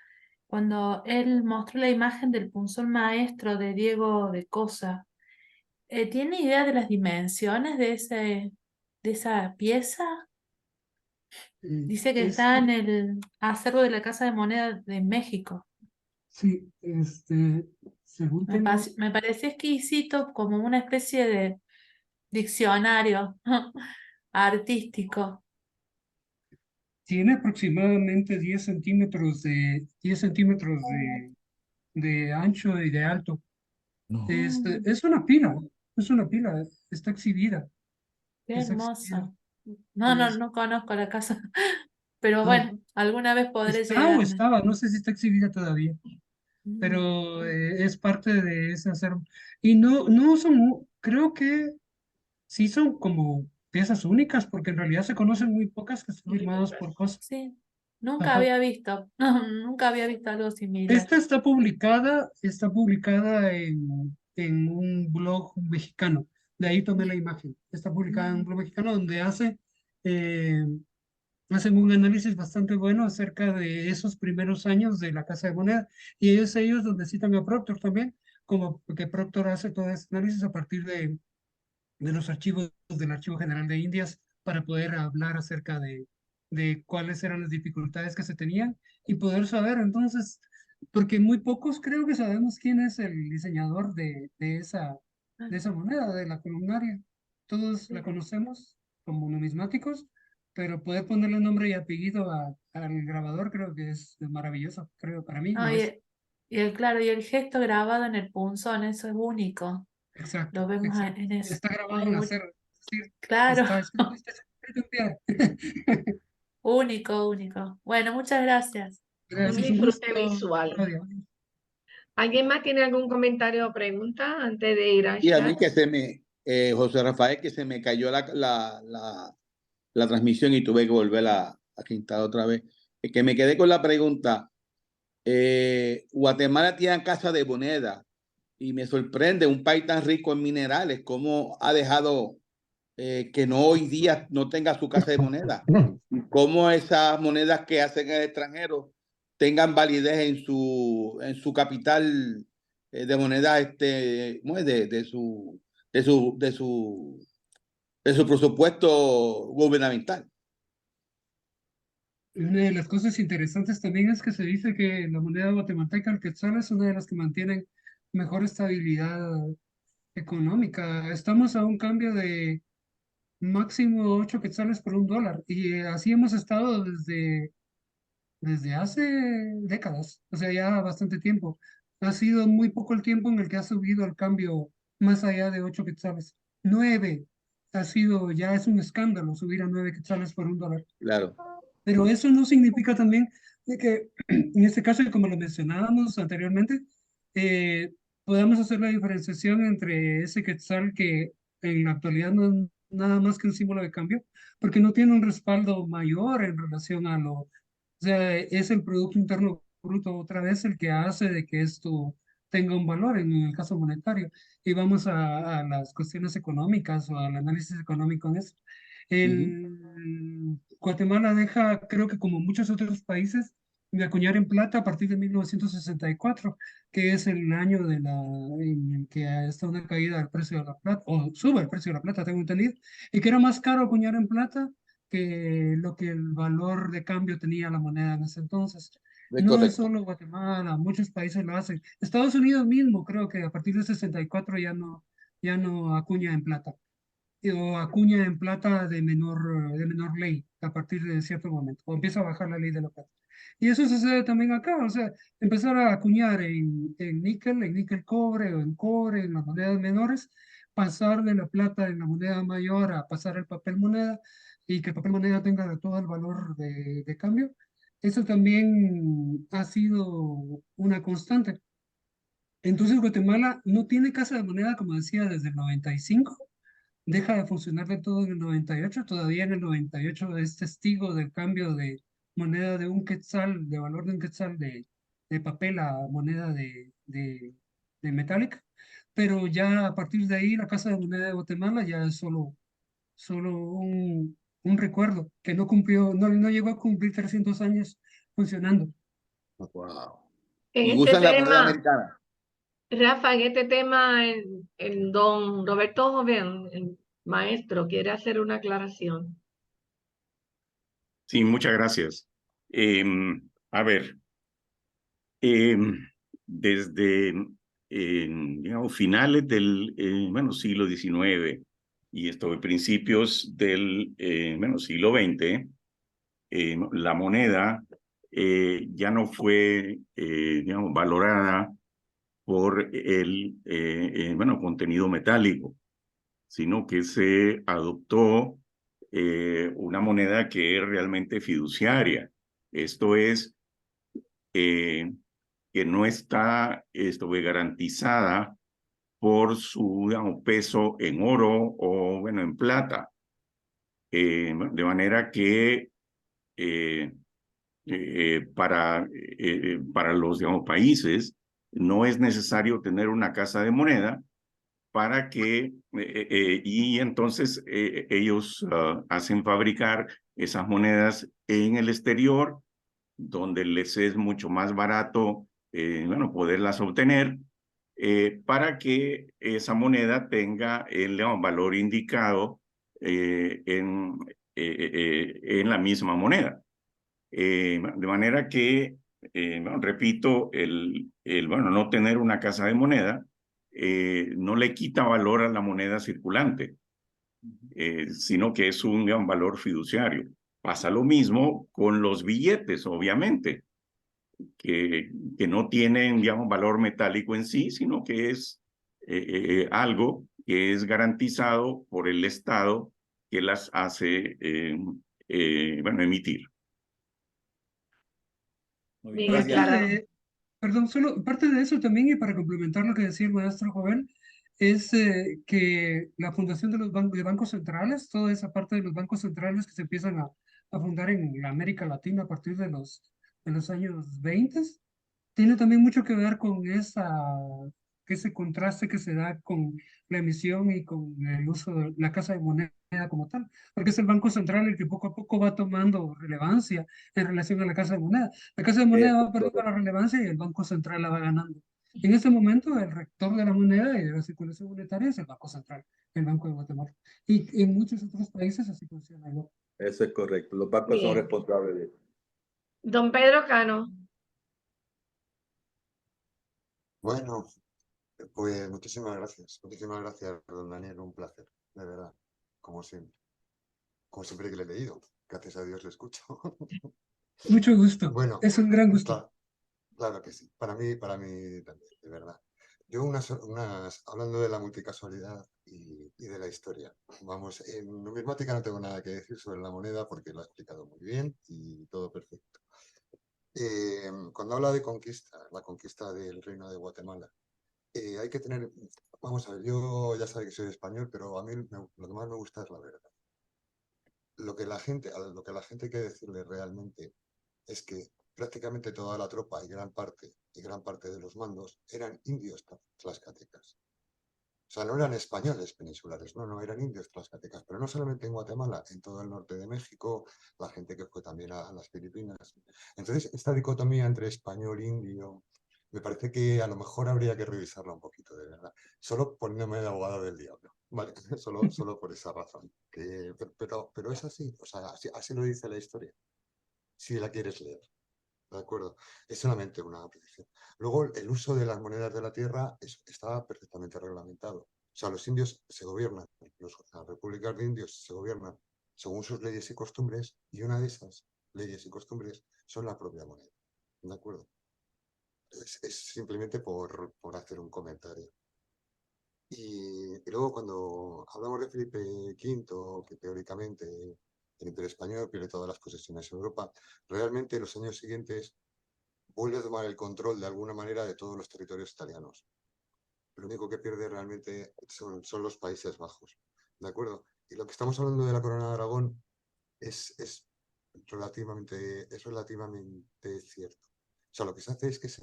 Cuando él mostró la imagen del punzón maestro de Diego de Cosa, ¿tiene idea de las dimensiones de esa pieza? Dice que está en el acervo de la Casa de Moneda de México. Sí, según tengo, Me pareció exquisito, como una especie de diccionario artístico. tiene aproximadamente 10 centímetros de ancho y de alto. No. Es una pila, está exhibida. Qué Está exhibida. hermoso. No conozco la casa, pero No, bueno, alguna vez podré está o llegarme. estaba, no sé si está exhibida todavía, Mm. pero es parte de ese acervo. Y no son, creo que sí son como piezas únicas, porque en realidad se conocen muy pocas que están firmadas por cosas. Sí, nunca Ajá. había visto, nunca había visto algo similar. Esta está publicada en un blog mexicano. De ahí tomé la imagen. Está publicada en un blog mexicano donde eh, hacen un análisis bastante bueno acerca de esos primeros años de la Casa de Moneda. Y es ellos donde citan a Proctor también, como que Proctor hace todo este análisis a partir de los archivos del Archivo General de Indias para poder hablar acerca de cuáles eran las dificultades que se tenían y poder saber entonces, porque muy pocos creo que sabemos quién es el diseñador de esa moneda, de la columnaria. Todos la conocemos como numismáticos, pero poder ponerle nombre y apellido al grabador creo que es maravilloso, creo, para mí No, lo es. claro, y el gesto grabado en el punzón, eso es único. Exacto, Lo vemos exacto. en eso. Está grabado Ay, en acero, es decir, claro, está escrito en piedra. único, único. Bueno, muchas gracias. Un Gracias, un disfrute gusto, visual. Claudia. ¿Alguien más tiene algún comentario o pregunta antes de ir al Y a chat? mí que José Rafael, que se me cayó la transmisión y tuve que volver a quitar otra vez. Que me quedé con la pregunta. Guatemala tiene casa de moneda y me sorprende un país tan rico en minerales, cómo ha dejado que no hoy día no tenga su casa de moneda. Cómo esas monedas que hacen en el extranjero tengan validez en su capital de moneda de su presupuesto gubernamental. Una de las cosas interesantes también es que se dice que la moneda guatemalteca, el quetzal, es una de las que mantienen mejor estabilidad económica. Estamos a un cambio de máximo 8 quetzales por $1 y así hemos estado desde hace décadas, o sea, ya bastante tiempo. Ha sido muy poco el tiempo en el que ha subido el cambio más allá de 8 quetzales. 9 ha sido, ya es un escándalo subir a 9 quetzales por $1. Claro. Pero eso no significa también de que, en este caso, y como lo mencionábamos anteriormente, eh, podamos hacer la diferenciación entre ese quetzal que en la actualidad no es nada más que un símbolo de cambio, porque no tiene un respaldo mayor en relación a o sea, es el Producto Interno Bruto otra vez el que hace de que esto tenga un valor en el caso monetario. Y vamos a las cuestiones económicas o al análisis económico en eso. Guatemala deja, creo que como muchos otros países, de acuñar en plata a partir de 1964, que es el año en el que está una caída del precio de la plata, o sube el precio de la plata, tengo entendido, y que era más caro acuñar en plata que lo que el valor de cambio tenía la moneda en ese entonces. Es No es correcto. solo Guatemala, muchos países lo hacen. Estados Unidos mismo creo que a partir de 64 ya no acuña en plata o acuña en plata de menor ley a partir de cierto momento, o empieza a bajar la ley de la plata. Y eso sucede también acá, o sea, empezar a acuñar en níquel cobre o en cobre, en las monedas menores, pasar de la plata en la moneda mayor a pasar al papel moneda y que el papel moneda tenga todo el valor de cambio. Eso también ha sido una constante. Entonces Guatemala no tiene casa de moneda, como decía, desde el 95, deja de funcionar de todo en el 98, todavía en el 98 es testigo del cambio de moneda de un quetzal, de valor de un quetzal de papel a moneda de metálica, pero ya a partir de ahí la Casa de Moneda de Guatemala ya es solo un recuerdo que no cumplió, no llegó a cumplir 300 años funcionando. Wow. En Y este usan la moneda tema, americana. Rafa, en este tema, el don Roberto Joven, el maestro, quiere hacer una aclaración. Sí, muchas gracias. A ver, desde digamos, finales del siglo XIX y principios del siglo XX, la moneda ya no fue digamos, valorada por el contenido metálico, sino que se adoptó una moneda que es realmente fiduciaria. Esto es que no está garantizada por su digamos, peso en oro o en plata, de manera que para los, digamos, países no es necesario tener una casa de moneda para que, y entonces ellos hacen fabricar esas monedas en el exterior, donde les es mucho más barato, bueno, poderlas obtener, para que esa moneda tenga el, digamos, valor indicado en la misma moneda. De manera que, bueno, repito, bueno, no tener una casa de moneda no le quita valor a la moneda circulante, sino que es un gran valor fiduciario. Pasa lo mismo con los billetes, obviamente, que no tienen, digamos, valor metálico en sí, sino que es algo que es garantizado por el Estado que las hace, bueno, emitir. Muy Bien bien. Parte aclarado. perdón, solo parte de eso también, y para complementar lo que decía el maestro Joven, es que la fundación de los bancos centrales, toda esa parte de los bancos centrales que se empiezan a fundar en la América Latina a partir de los años 20, tiene también mucho que ver con ese contraste que se da con la emisión y con el uso de la casa de moneda como tal, porque es el Banco Central el que poco a poco va tomando relevancia en relación a la casa de moneda. La casa de moneda va perdiendo la relevancia y el Banco Central la va ganando. En este momento, el rector de la moneda y de la circulación monetaria es el Banco Central, el Banco de Guatemala. Y en muchos otros países así funciona igual. Eso es correcto. Los bancos son Bien. responsables de eso. Don Pedro Cano. Bueno, pues muchísimas gracias. Muchísimas gracias, don Daniel. Un placer, de verdad, como siempre. Como siempre que le he leído. Gracias a Dios le escucho. Mucho gusto. Bueno, Es un gran gusto. claro que sí. Para mí también, de verdad. Yo hablando de la multicasualidad y de la historia. Vamos, en numismática no tengo nada que decir sobre la moneda porque lo ha explicado muy bien y todo perfecto. Cuando habla de la conquista del Reino de Guatemala, hay que tener, vamos a ver, yo ya sabe que soy español, pero a mí lo que más me gusta es la verdad. A lo que la gente hay que decirle realmente es que prácticamente toda la tropa y gran parte de los mandos eran indios tlaxcaltecas. O sea, no eran españoles peninsulares, no, eran indios tlaxcaltecas, pero no solamente en Guatemala, en todo el norte de México, la gente que fue también a las Filipinas. Entonces, esta dicotomía entre español e indio, me parece que a lo mejor habría que revisarla un poquito, de verdad. Solo poniéndome de abogado del diablo, ¿vale? Solo por esa razón. Pero es así, o sea, así lo dice la historia, si la quieres leer. ¿De acuerdo? Es solamente una apreciación. Luego, el uso de las monedas de la tierra está perfectamente reglamentado. O sea, los indios se gobiernan, las repúblicas de indios se gobiernan según sus leyes y costumbres, y una de esas leyes y costumbres son la propia moneda. ¿De acuerdo? Es simplemente por hacer un comentario. Y luego, cuando hablamos de Felipe V, que teóricamente el Imperio Español pierde todas las posesiones en Europa, realmente en los años siguientes vuelve a tomar el control de alguna manera de todos los territorios italianos. Lo único que pierde realmente son los Países Bajos. ¿De acuerdo? Y lo que estamos hablando de la Corona de Aragón es relativamente cierto. O sea, lo que se hace es que se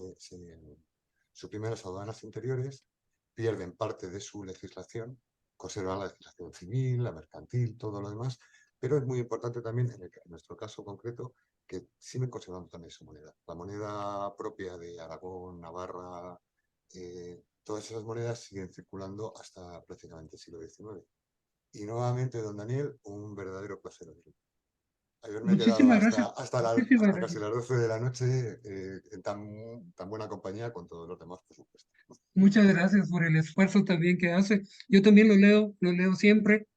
suprimen las aduanas interiores, pierden parte de su legislación, conservan la legislación civil, la mercantil, todo lo demás, pero es muy importante también, en nuestro caso concreto, que siguen conservando también su moneda. La moneda propia de Aragón, Navarra, todas esas monedas siguen circulando hasta prácticamente el siglo XIX. Y nuevamente, don Daniel, un verdadero placer oírlo. Haberme quedado Muchísimas gracias. hasta Muchísimas casi gracias. las 12 de la noche en tan buena compañía con todos los demás, por supuesto. Muchas gracias por el esfuerzo también que hace. Yo también lo leo siempre.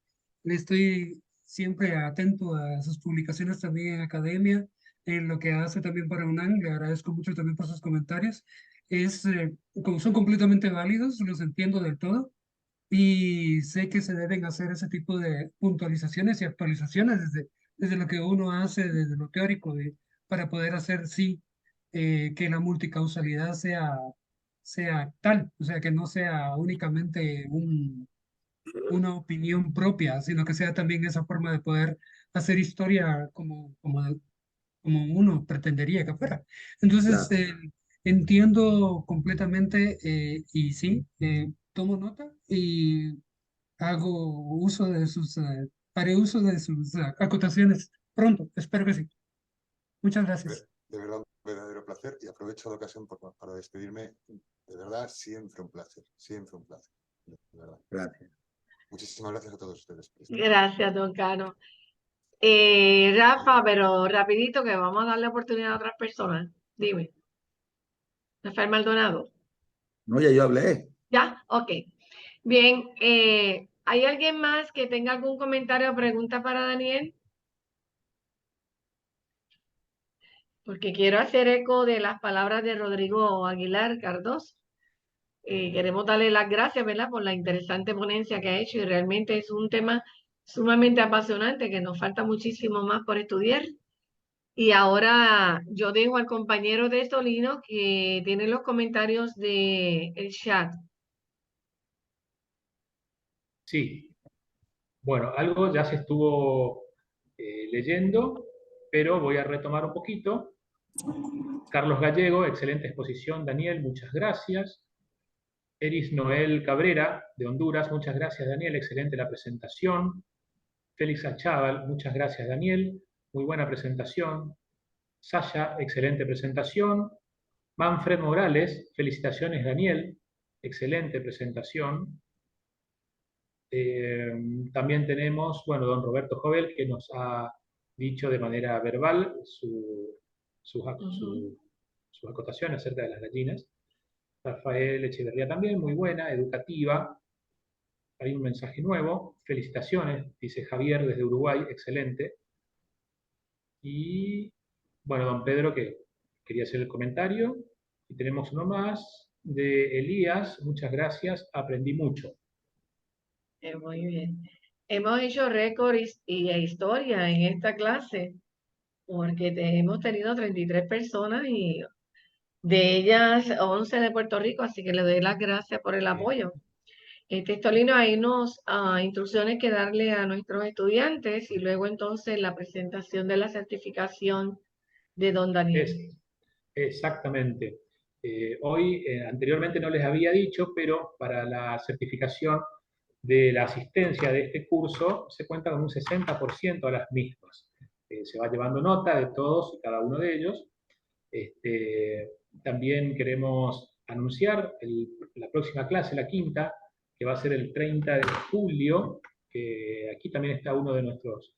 Le estoy siempre atento a sus publicaciones también en academia, en lo que hace también para UNAM. Le agradezco mucho también por sus comentarios. Como son completamente válidos, los entiendo del todo y sé que se deben hacer ese tipo de puntualizaciones y actualizaciones desde lo que uno hace, desde lo teórico, para poder hacer, sí, que la multicausalidad sea tal, o sea, que no sea únicamente una opinión propia, sino que sea también esa forma de poder hacer historia como uno pretendería que fuera. Entonces, Claro. entiendo completamente y sí, tomo nota y hago uso de haré uso de sus acotaciones pronto, espero que sí. Muchas gracias. De verdad, un verdadero placer y aprovecho la ocasión para despedirme. De verdad, siempre un placer, siempre un placer. De verdad. Gracias. Muchísimas gracias a todos ustedes. Gracias, don Cano. Rafa, pero rapidito que vamos a darle oportunidad a otras personas. Dime. Rafael Maldonado. No, ya yo hablé. ¿Ya? Ok. Bien, ¿hay alguien más que tenga algún comentario o pregunta para Daniel? Porque quiero hacer eco de las palabras de Rodrigo Aguilar Cardoso. Queremos darle las gracias, ¿verdad?, por la interesante ponencia que ha hecho y realmente es un tema sumamente apasionante que nos falta muchísimo más por estudiar. Y ahora yo dejo al compañero de Solino que tiene los comentarios del chat. Sí, bueno, algo ya se estuvo leyendo, pero voy a retomar un poquito. Carlos Gallego, excelente exposición, Daniel, muchas gracias. Eris Noel Cabrera, de Honduras, muchas gracias, Daniel, excelente la presentación. Félix Achával, muchas gracias, Daniel, muy buena presentación. Sasha, excelente presentación. Manfred Morales, felicitaciones, Daniel, excelente presentación. También tenemos, bueno, don Roberto Jovel, que nos ha dicho de manera verbal sus acotaciones acerca de las gallinas. Rafael Echeverría también, muy buena, educativa. Hay un mensaje nuevo. Felicitaciones, dice Javier desde Uruguay, excelente. Y, bueno, don Pedro, que quería hacer el comentario. Y tenemos uno más de Elías, muchas gracias, aprendí mucho. Muy bien. Hemos hecho récord y historia en esta clase porque hemos tenido 33 personas y de ellas 11 de Puerto Rico, así que le doy las gracias por el apoyo. Testolino, hay unas instrucciones que darle a nuestros estudiantes y luego entonces la presentación de la certificación de don Daniel. Exactamente. Hoy, anteriormente no les había dicho, pero para la certificación de la asistencia de este curso se cuenta con un 60% a las mismas. Se va llevando nota de todos y cada uno de ellos. También queremos anunciar la próxima clase, la quinta, que va a ser el 30 de julio, que aquí también está uno de nuestros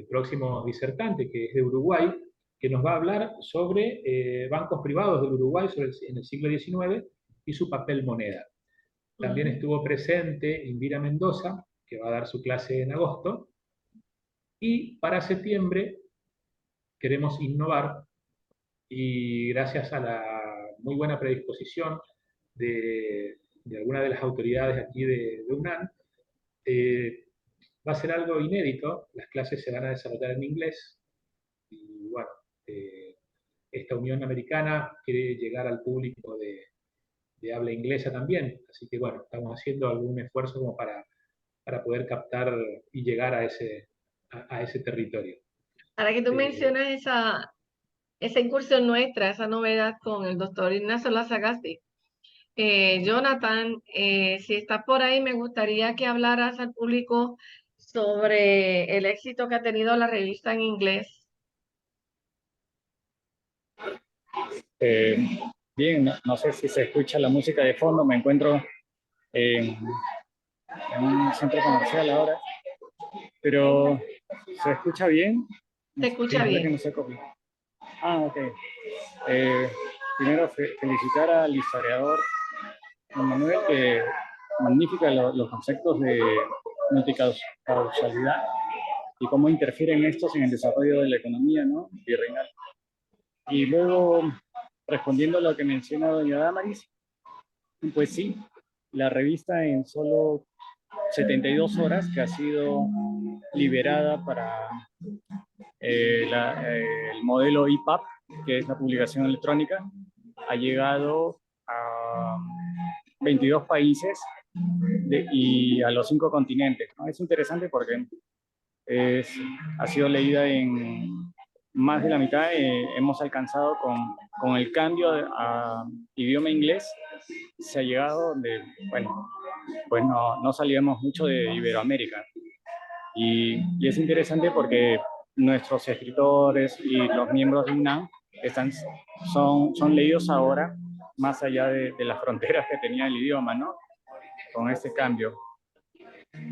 próximos disertantes, que es de Uruguay, que nos va a hablar sobre bancos privados del Uruguay en el siglo XIX y su papel moneda. También estuvo presente Indira Mendoza, que va a dar su clase en agosto. Y para septiembre queremos innovar y gracias a la muy buena predisposición de algunas de las autoridades aquí de UNAM, va a ser algo inédito. Las clases se van a desarrollar en inglés y bueno, esta Unión Americana quiere llegar al público de habla inglesa también, así que bueno, estamos haciendo algún esfuerzo como para poder captar y llegar a ese territorio. Para que tú mencionas esa incursión nuestra, esa novedad con el doctor Ignacio Lazagasti. Jonathan, si estás por ahí, me gustaría que hablaras al público sobre el éxito que ha tenido la revista en inglés. Bien, no sé si se escucha la música de fondo, me encuentro en un centro comercial ahora, pero ¿se escucha bien? Se escucha bien. Que no se copia. Ok. Primero felicitar al historiador Manuel, que magnifica los conceptos de multicausalidad y cómo interfieren estos en el desarrollo de la economía, ¿no?, virreinal. Y luego, respondiendo a lo que menciona doña Damaris, pues sí, la revista en solo 72 horas, que ha sido liberada para el modelo EPUB, que es la publicación electrónica, ha llegado a 22 países y a los 5 continentes, ¿no? Es interesante porque ha sido leída en más de la mitad. Hemos alcanzado con el cambio a idioma inglés, se ha llegado de, bueno, pues no salíamos mucho de Iberoamérica. Y es interesante porque nuestros escritores y los miembros de UNAM son leídos ahora más allá de las fronteras que tenía el idioma, ¿no? Con este cambio.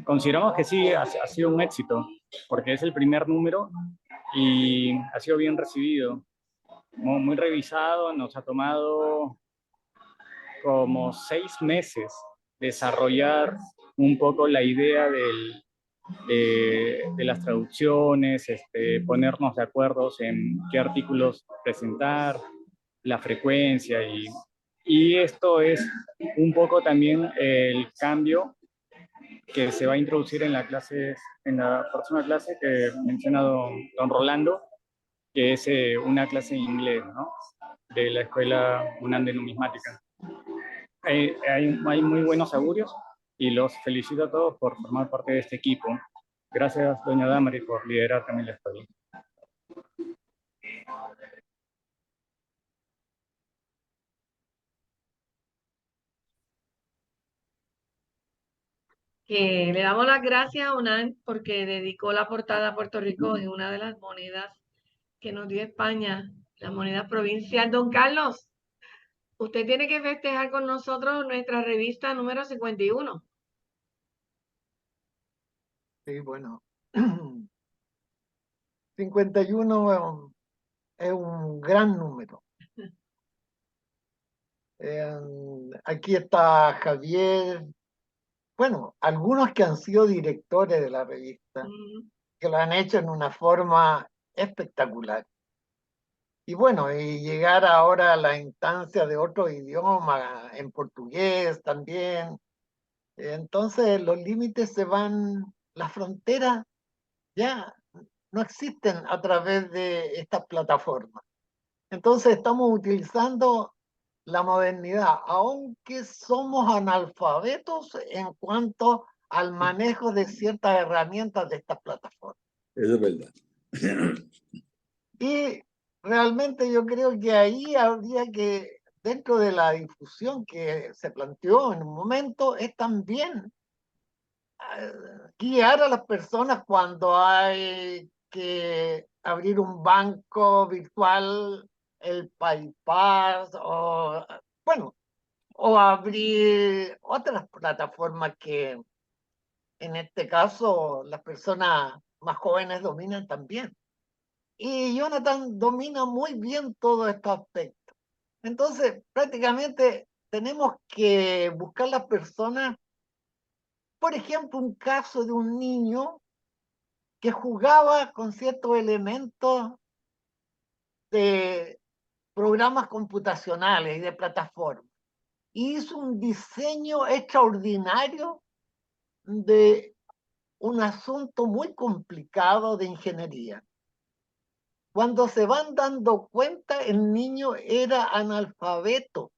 Consideramos que sí, ha sido un éxito, porque es el primer número y ha sido bien recibido, muy revisado. Nos ha tomado como 6 meses desarrollar un poco la idea de las traducciones, ponernos de acuerdo en qué artículos presentar, la frecuencia, y esto es un poco también el cambio que se va a introducir en la próxima clase que menciona don Rolando, que es una clase en inglés, ¿no? De la Escuela UNAM de Numismática. Hay muy buenos augurios y los felicito a todos por formar parte de este equipo. Gracias, doña Damari, por liderar también la escuela. Que le damos las gracias a UNAM porque dedicó la portada a Puerto Rico en una de las monedas que nos dio España, la moneda provincial. Don Carlos, usted tiene que festejar con nosotros nuestra revista número 51. Sí, bueno. 51 es un gran número. Aquí está Javier, bueno, algunos que han sido directores de la revista, que lo han hecho en una forma espectacular. Y bueno, y llegar ahora a la instancia de otro idioma, en portugués también. Entonces los límites se van, las fronteras ya no existen a través de estas plataformas. Entonces estamos utilizando la modernidad, aunque somos analfabetos en cuanto al manejo de ciertas herramientas de estas plataformas. Eso es verdad. Y realmente yo creo que ahí habría que, dentro de la difusión que se planteó en un momento, es también guiar a las personas cuando hay que abrir un banco virtual, el PayPal, o bueno, o abrir otras plataformas que en este caso las personas más jóvenes dominan también. Y Jonathan domina muy bien todos estos aspectos. Entonces, prácticamente tenemos que buscar las personas, por ejemplo, un caso de un niño que jugaba con ciertos elementos de programas computacionales y de plataformas. Hizo un diseño extraordinario de un asunto muy complicado de ingeniería. Cuando se van dando cuenta, el niño era analfabeto.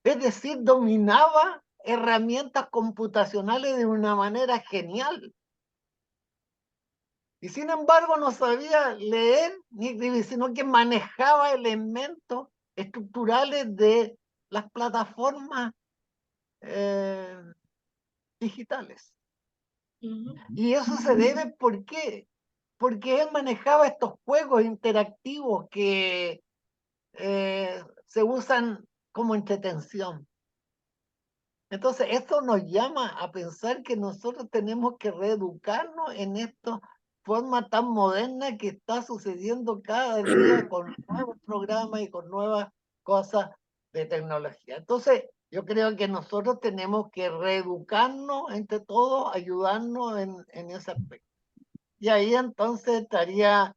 Es decir, dominaba herramientas computacionales de una manera genial. Y sin embargo no sabía leer ni escribir, sino que manejaba elementos estructurales de las plataformas digitales. Y eso se debe, ¿por qué? Porque él manejaba estos juegos interactivos que se usan como entretención. Entonces, esto nos llama a pensar que nosotros tenemos que reeducarnos en esta forma tan moderna que está sucediendo cada día con nuevos programas y con nuevas cosas de tecnología. Entonces, yo creo que nosotros tenemos que reeducarnos entre todos, ayudarnos en ese aspecto. Y ahí entonces estaría,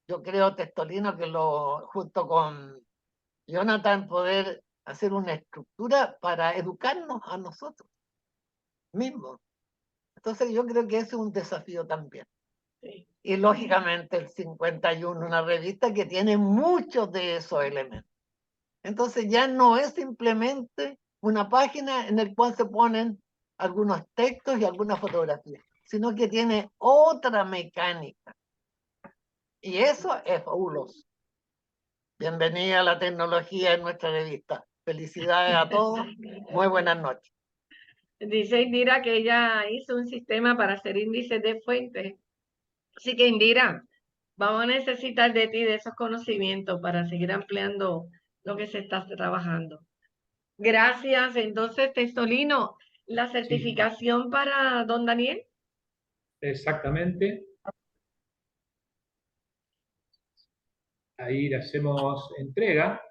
yo creo, Testolino, que junto con Jonathan, poder hacer una estructura para educarnos a nosotros mismos. Entonces yo creo que ese es un desafío también. Sí. Y lógicamente el 51, una revista que tiene muchos de esos elementos. Entonces ya no es simplemente una página en la cual se ponen algunos textos y algunas fotografías, sino que tiene otra mecánica. Y eso es fabuloso. Bienvenida a la tecnología en nuestra revista. Felicidades a todos. Muy buenas noches. Dice Indira que ella hizo un sistema para hacer índices de fuentes. Así que Indira, vamos a necesitar de ti de esos conocimientos para seguir ampliando lo que se está trabajando. Gracias. Entonces, Testolino, la certificación para don Daniel. Exactamente. Ahí le hacemos entrega.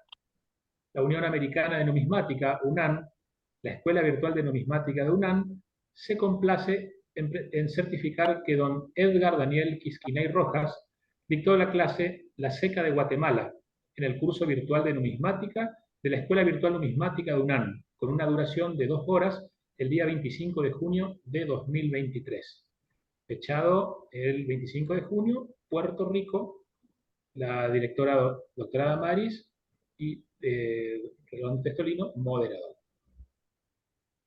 La Unión Americana de Numismática, UNAN, la Escuela Virtual de Numismática de UNAN, se complace en certificar que don Edgar Daniel Quisquinay Rojas dictó la clase La Seca de Guatemala en el curso virtual de numismática de la Escuela Virtual Numismática de UNAN, con una duración de 2 horas el día 25 de junio de 2023. Fechado el 25 de junio, Puerto Rico, la directora doctora Damaris y don Testolino, moderador.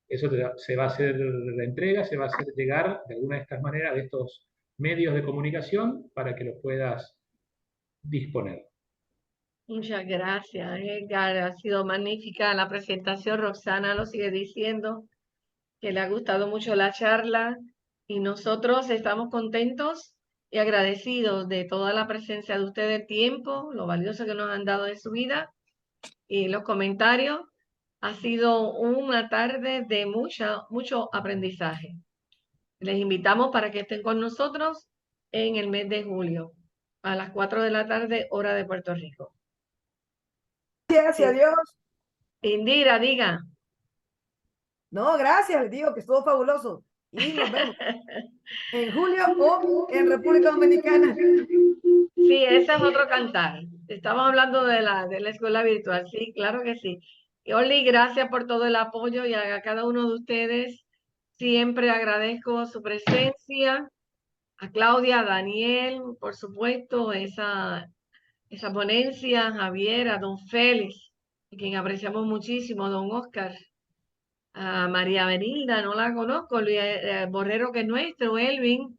Eso se va a hacer la entrega, se va a hacer llegar de alguna de estas maneras de estos medios de comunicación para que lo puedas disponer. Muchas gracias, Edgar. Ha sido magnífica la presentación. Roxana lo sigue diciendo, que le ha gustado mucho la charla y nosotros estamos contentos y agradecidos de toda la presencia de ustedes, el tiempo, lo valioso que nos han dado de su vida y los comentarios. Ha sido una tarde de mucho aprendizaje. Les invitamos para que estén con nosotros en el mes de julio, a las 4 de la tarde, hora de Puerto Rico. Gracias, Sí. adiós. Indira, diga. No, gracias, les digo que estuvo fabuloso. Y nos vemos en julio o en República Dominicana. Sí, ese es otro cantar. Estamos hablando de la escuela virtual. Sí, claro que sí. Y Oli, gracias por todo el apoyo y a cada uno de ustedes siempre agradezco su presencia. A Claudia, a Daniel, por supuesto, esa ponencia, a Javier, a don Félix, a quien apreciamos muchísimo, a don Oscar, a María Benilda, no la conozco, Luis Borrero, que es nuestro, Elvin,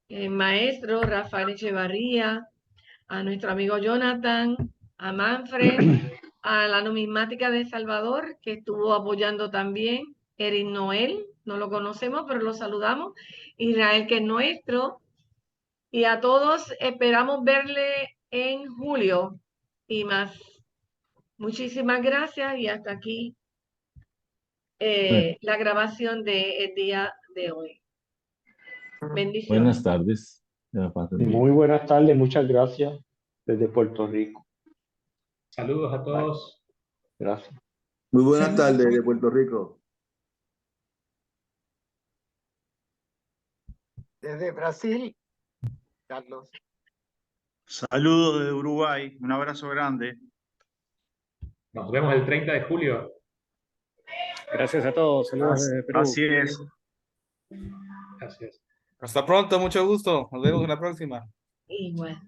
el maestro, Rafael Echevarría, a nuestro amigo Jonathan, a Manfred, a la numismática de Salvador, que estuvo apoyando también, Eric Noel, no lo conocemos, pero lo saludamos, Israel, que es nuestro, y a todos esperamos verle en julio y más. Muchísimas gracias y hasta aquí la grabación del día de hoy. Bendiciones. Buenas tardes. Muy buenas tardes, muchas gracias desde Puerto Rico. Saludos a todos. Gracias. Muy buenas tardes de Puerto Rico. Desde Brasil, Carlos. Saludos de Uruguay, un abrazo grande. Nos vemos el 30 de julio. Gracias a todos. Saludos desde Perú. Así es. Gracias. Hasta pronto, mucho gusto. Nos vemos en la próxima. Igual.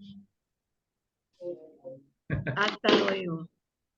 Hasta luego.